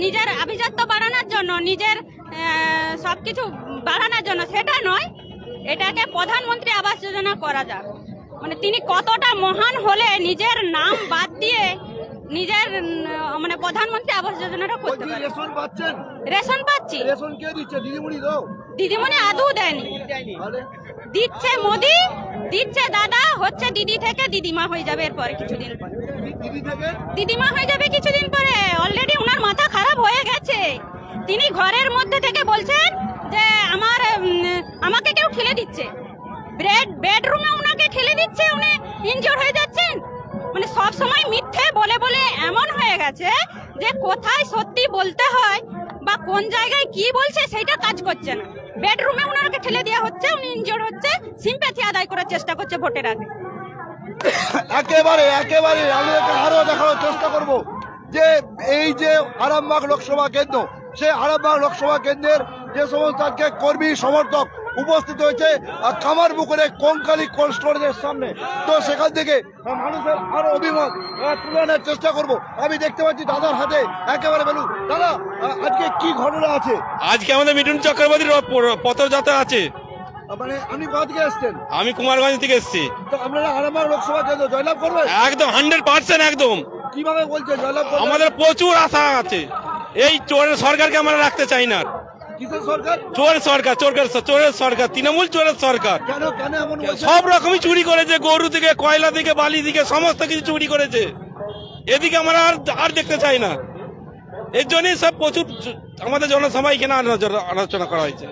নিজের আভিজাত্য বাড়ানোর জন্য, নিজের সবকিছু বাড়ানোর জন্য। সেটা নয়, এটাকে প্রধানমন্ত্রী আবাস যোজনা করা যাক। মানে তিনি কতটা মহান হলে নিজের নাম বাদ দিয়ে নিজের মানে প্রধানমন্ত্রী আবাস যোজনাটা করতে পারে। রেশন পাচ্ছেন? রেশন পাচ্ছি। রেশন কে দিচ্ছে? দিদিমণি দাও? দিদিমণি আদৌ দেয়নি। দিচ্ছে মোদি, দিচ্ছে দাদা, হচ্ছে দিদি থেকে দিদিমা হয়ে যাবে এরপরে কিছুদিন পরে। দিদিমা হয়ে যাবে কিছুদিন পরে। অলরেডি ওনার মাথা খারাপ হয়ে গেছে। তিনি ঘরের মধ্যে থেকে বলছেন যে আমাকে কেউ ঠেলে দিচ্ছে, বেডরুমে ওনাকে ঠেলে দিচ্ছে, উনি ইনজোর হয়ে যাচ্ছেন। মানে সব সময় মিথ্যে বলে বলে এমন হয়ে গেছে যে কোথায় সত্যি বলতে হয় বা কোন জায়গায় কি বলছে সেটা কাজ করছে না। বেডরুমে ওনাকে ঠেলে দেওয়া হচ্ছে, উনি ইনজোর হচ্ছে, সিম্প্যাথি আদায় করার চেষ্টা করছে ভোটের আগে। একেবারে একেবারে আমি আরো দেখানোর চেষ্টা করব যে এই যে আরামবাগ লোকসভা কেন্দ্র, সেই আরামবাগ লোকসভা কেন্দ্রের যে সমস্ত আজকে কর্মী সমর্থক উপস্থিত হয়েছে কামারপুকুরে কঙ্কালী কোল্ড স্টোরেজের সামনে, তো সেখান থেকে মানুষের আরো অভিমত তুলে আনার চেষ্টা করব। আমি দেখতে পাচ্ছি দাদার হাতে একেবারে বেলুন। দাদা, আজকে কি ঘটনা আছে? আজকে আমাদের মিঠুন চক্রবর্তীর পথযাত্রা আছে। মানে আপনি কোথা থেকে এসছেন? আমি কুমারগঞ্জ থেকে এসেছি। তো আপনারা আরামবাগ লোকসভা কেন্দ্র জয়লাভ করবেন? একদম 100% একদম। কিভাবে বলছেন জয়লাভ করবেন? আমাদের প্রচুর আশা আছে। এই চোরের সরকারকে আমরা রাখতে চাই না। কিসের সরকার? চোরের সরকার, তৃণমূল চোরের সরকার। কেন কেন এমন বলছেন? সব রকমই চুরি করেছে, গরু থেকে, কয়লা থেকে, বালি থেকে, সমস্ত কিছু চুরি করেছে। এদিকে আমরা আর দেখতে চাই না। এর জন্যই সব প্রচুর আমাদের জনসভায় এখানে আলোচনা করা হয়েছে।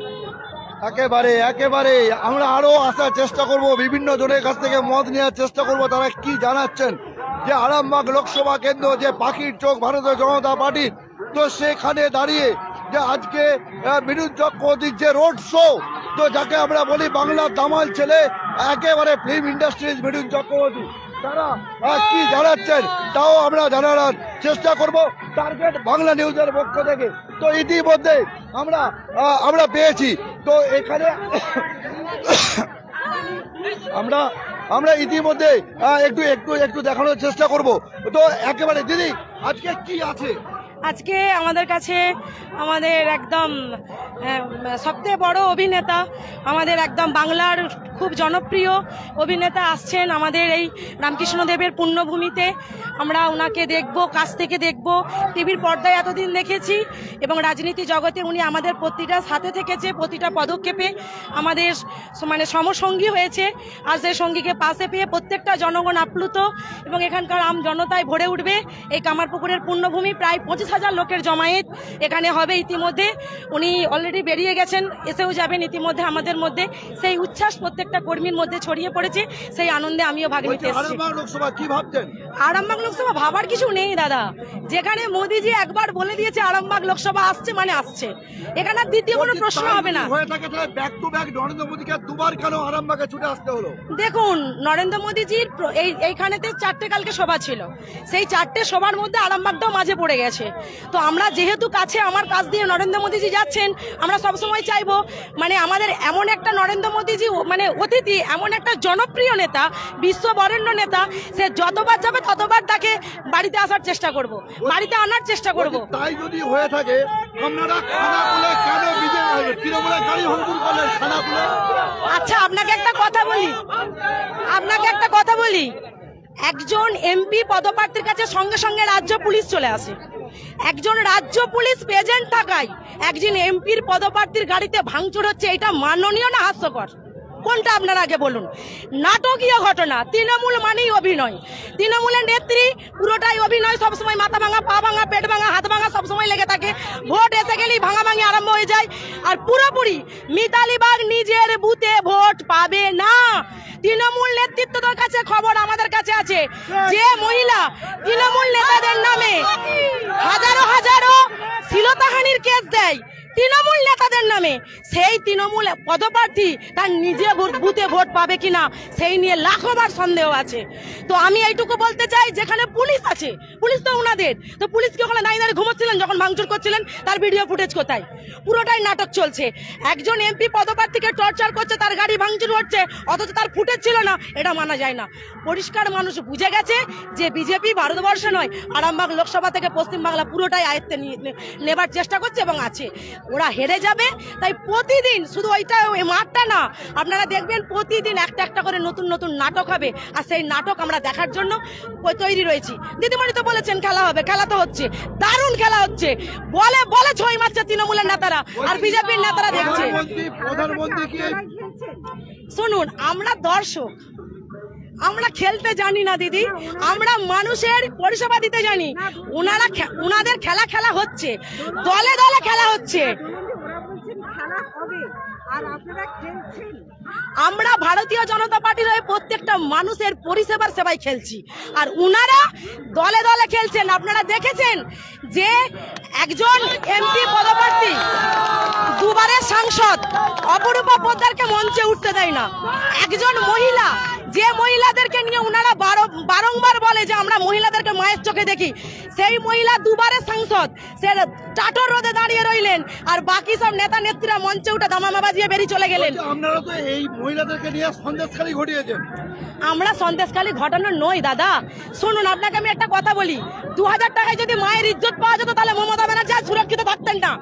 একেবারে একেবারে আমরা আরো আসার চেষ্টা করব, বিভিন্ন জনের কাছ থেকে মত নেওয়ার চেষ্টা করব তারা কি জানাচ্ছেন। যে আরামবাগ লোকসভা কেন্দ্র যে পাখির চোখ ভারতীয় জনতা পার্টি, তো সেখানে দাঁড়িয়ে যে আজকে মিঠুন চক্রবর্তীর যে রোড শো, তো যাকে আমরা বলি বাংলার দামাল ছেলে, একেবারে ফিল্ম ইন্ডাস্ট্রিজ মিঠুন চক্রবর্তী, তারা কি জানাচ্ছেন তাও আমরা জানানোর চেষ্টা করব টার্গেট বাংলা নিউজের পক্ষ থেকে। তো ইতিমধ্যে আমরা পেয়েছি, তো এখানে আমরা ইতিমধ্যে একটু দেখানোর চেষ্টা করব। তো একেবারে দিদি, আজকে কি আছে? আজকে আমাদের কাছে আমাদের একদম সবথেকে বড় অভিনেতা, আমাদের একদম বাংলার খুব জনপ্রিয় অভিনেতা আসছেন আমাদের এই রামকৃষ্ণদেবের পুণ্যভূমিতে। আমরা ওনাকে দেখব, কাছ থেকে দেখব। টিভির পর্দায় এতদিন দেখেছি এবং রাজনীতি জগতে উনি আমাদের প্রতিটা সাথে থেকেছে, প্রতিটা পদক্ষেপে আমাদের মানে সমসঙ্গী হয়েছে। আর সেই সঙ্গীকে পাশে পেয়ে প্রত্যেকটা জনগণ আপ্লুত এবং এখানকার আম জনতায় ভরে উঠবে। এই কামারপুকুরের পুণ্যভূমি, প্রায় 25,000 লোকের জমায়েত এখানে হবে। ইতিমধ্যে উনি অলরেডি বেরিয়ে গেছেন, এসেও যাবেন ইতিমধ্যে আমাদের মধ্যে। সেই উচ্ছ্বাস প্রত্যেকটা কর্মীর মধ্যে ছড়িয়ে পড়েছে, সেই আনন্দে আমিও ভাগ নিতে এসেছি। আরামবাগ লোকসভা কি ভাবছেন? আরামবাগ লোকসভা ভাবার কিছু নেই দাদা, যেখানে মোদিজি একবার বলে দিয়েছে আরামবাগ লোকসভা আসছে মানে আসছে, এখানে আর দ্বিতীয় কোনো প্রশ্ন হবে না। হয়ে থাকে তাহলে ব্যাক টু ব্যাক নরেন্দ্র মোদীকে দুবার কেন আরামবাগে ছুটে আসতে হলো? দেখুন, নরেন্দ্র মোদীজির এইখানেতে 4টে কালকে সভা ছিল, সেই 4টে সভার মধ্যে আরামবাগটাও মাঝে পড়ে গেছে। তো আমরা যেহেতু কাছে, আমার কাছ দিয়ে নরেন্দ্র মোদীজি যাচ্ছেন, আমরা সবসময় চাইবো মানে আমাদের এমন একটা নরেন্দ্র মোদীজি মানে অতিথি, এমন একটা জনপ্রিয় নেতা, বিশ্ববরেণ্য নেতা, সে যতবার যাবে ততবার তাকে বাড়িতে আসার চেষ্টা করব, বাড়িতে আনার চেষ্টা করব। তাই যদি হয়ে থাকে আপনারা খানাকুলে কেন তৃণমূলের গাড়ি ভাঙচুর করলেন খানাকুলে? আচ্ছা, আপনাকে একটা কথা বলি, একজন এমপি পদপ্রার্থীর কাছে সঙ্গে সঙ্গে রাজ্য পুলিশ চলে আসে। একজন রাজ্য পুলিশ প্রেজেন্ট থাকায় একজন এমপির পদপ্রার্থীর গাড়িতে ভাঙচুর হচ্ছে, এটা মাননীয় না হাস্যকর? কোনটা আপনারা আগে বলুন? নাটকীয় ঘটনা। তৃণমূল মানেই অভিনয়। তৃণমূলের নেত্রী পুরোটাই অভিনয়, সবসময় মাথা ভাঙা, পা ভাঙা, পেট ভাঙা, হাত ভাঙা সবসময় লেগে থাকে। ভোট এসে গেলেই ভাঙাভাঙি আরম্ভ হয়ে যায়। আর পুরোপুরি মিতালি বাগ নিজের বুথে ভোট পাবে না। তৃণমূল নেতৃত্বদের কাছে খবর আমাদের কাছে আছে, যে মহিলা তৃণমূল নেতাদের নামে হাজারো হাজারো শ্লীলতাহানির কেস দেয় তৃণমূল নেতাদের নামে, সেই তৃণমূল পদপ্রার্থী তার নিজে বুথে ভোট পাবে কিনা সেই নিয়ে লাখবার সন্দেহ আছে। তো আমি এইটুকু বলতে চাই, যেখানে পুলিশ আছে, পুলিশ তো ওনাদের, তো পুলিশ কি ওখানে দাঁড়িয়ে দাঁড়িয়ে ঘুমোচ্ছিলেন যখন ভাঙচুর করছিলেন? তার ভিডিও ফুটেজ কোথায়? পুরোটাই নাটক চলছে। একজন এমপি পদপ্রার্থীকে টর্চার করছে, তার গাড়ি ভাঙচুর হচ্ছে, অথচ তার ফুটেজ ছিল না, এটা মানা যায় না। পরিষ্কার মানুষ বুঝে গেছে যে বিজেপি ভারতবর্ষে নয়, আরামবাগ লোকসভা থেকে পশ্চিমবাংলা পুরোটাই আয়ত্তে নেবার চেষ্টা করছে এবং আছে। ওরা হেরে যাবে, তাই প্রতিদিন, শুধু ওইটা ওই মাঠটা না, আপনারা দেখবেন প্রতিদিন একটা একটা করে নতুন নতুন নাটক হবে, আর সেই নাটক আমরা দেখার জন্য তৈরি রয়েছি। দিদিমণি তো বলেছেন খেলা হবে, খেলা তো হচ্ছে, দারুণ খেলা হচ্ছে। বলে বলে ছয় মারছে তৃণমূলের নেতারা, আর বিজেপির নেতারা দেখছে। শুনুন, আমরা দর্শক, আমরা খেলতে জানি না দিদি, আমরা মানুষের পরিষেবা দিতে জানি। ওনাদের খেলা খেলা হচ্ছে, দলে দলে খেলা হচ্ছে। আমরা ভারতীয় জনতা পার্টির হয়ে প্রত্যেকটা মানুষের পরিষেবার সেবায় খেলছি, আর উনারা দলে দলে খেলছেন। আপনারা দেখেছেন যে একজন এমপি পদপ্রার্থী, দুবারের সাংসদ অপরূপা পোদ্দারকে মঞ্চে উঠতে দেয় না। একজন মহিলা, যে মহিলাদেরকে নিয়ে উনারা বারংবার বলে যে আমরা মহিলাদেরকে মায়ের চোখে দেখি, সেই মহিলা দুবারের সাংসদ, সে টাটোর রোদে দাঁড়িয়ে রইলেন, আর বাকি সব নেতা নেত্রীরা মঞ্চে উঠে দামামা বাজিয়ে বেরিয়ে চলে গেলেন। আপনারা তো এই মহিলাদেরকে নিয়ে সন্দেশখালী ঘটিয়েছেন। আমরা সন্দেশখালী ঘটানো নই দাদা। শুনুন, আপনাকে আমি একটা কথা বলি, 2000 টাকায় যদি মায়ের ইজ্জত পাওয়া যেত, তাহলে মমতা ব্যানার্জি আজ সুরক্ষিত থাকতেন না।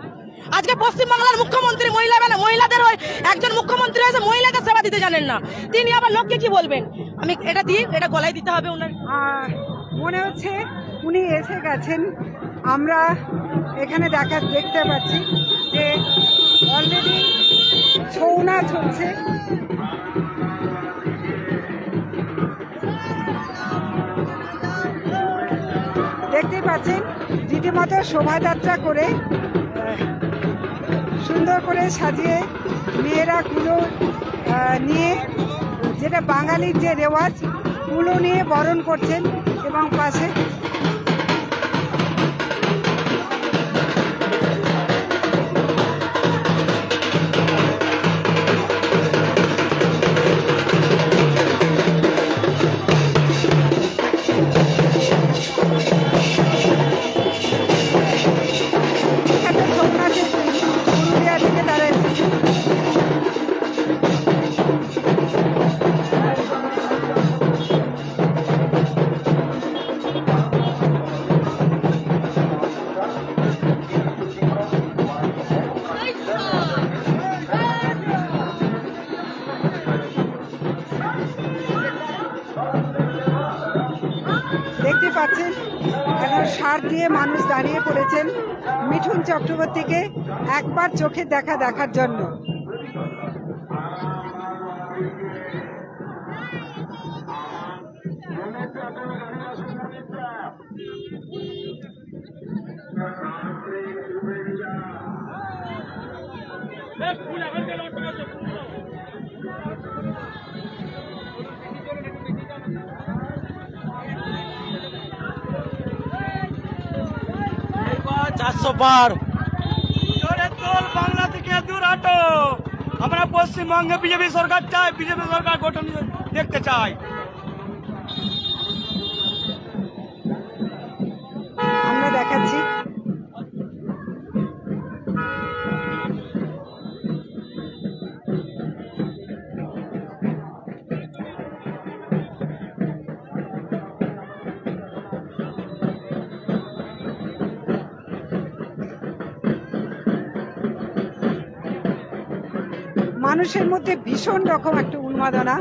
আজকে পশ্চিমবাংলার মুখ্যমন্ত্রী মহিলাদের হয়ে, একজন মুখ্যমন্ত্রী হয়েছে, মহিলাদের সেবা দিতে জানেন না। তিনি আবার লোককে কি বলবেন? আমি এটা দিই, এটা গলায় দিতে হবে ওনার। মনে হচ্ছে উনি এসে গেছেন। আমরা এখানে দেখতে পাচ্ছি যে অলরেডি ছৌ নাচ হচ্ছে। দেখতে পাচ্ছেন রীতিমতো শোভাযাত্রা করে, সুন্দর করে সাজিয়ে মেয়েরা কুলো নিয়ে, যেটা বাঙালির যে রেওয়াজ, কুলো নিয়ে বরণ করছেন, এবং পাশে দেখতে পাচ্ছেন এখন সার দিয়ে মানুষ দাঁড়িয়ে পড়েছেন মিঠুন চক্রবর্তীকে একবার চোখে দেখার জন্য। বাংলা থেকে দূর হাটো। আমরা পশ্চিমবঙ্গে বিজেপি সরকার চাই, বিজেপি সরকার গঠন দেখতে চাই। আমরা দেখাচ্ছি মানুষের মধ্যে ভীষণ রকম একটা উন্মাদনা।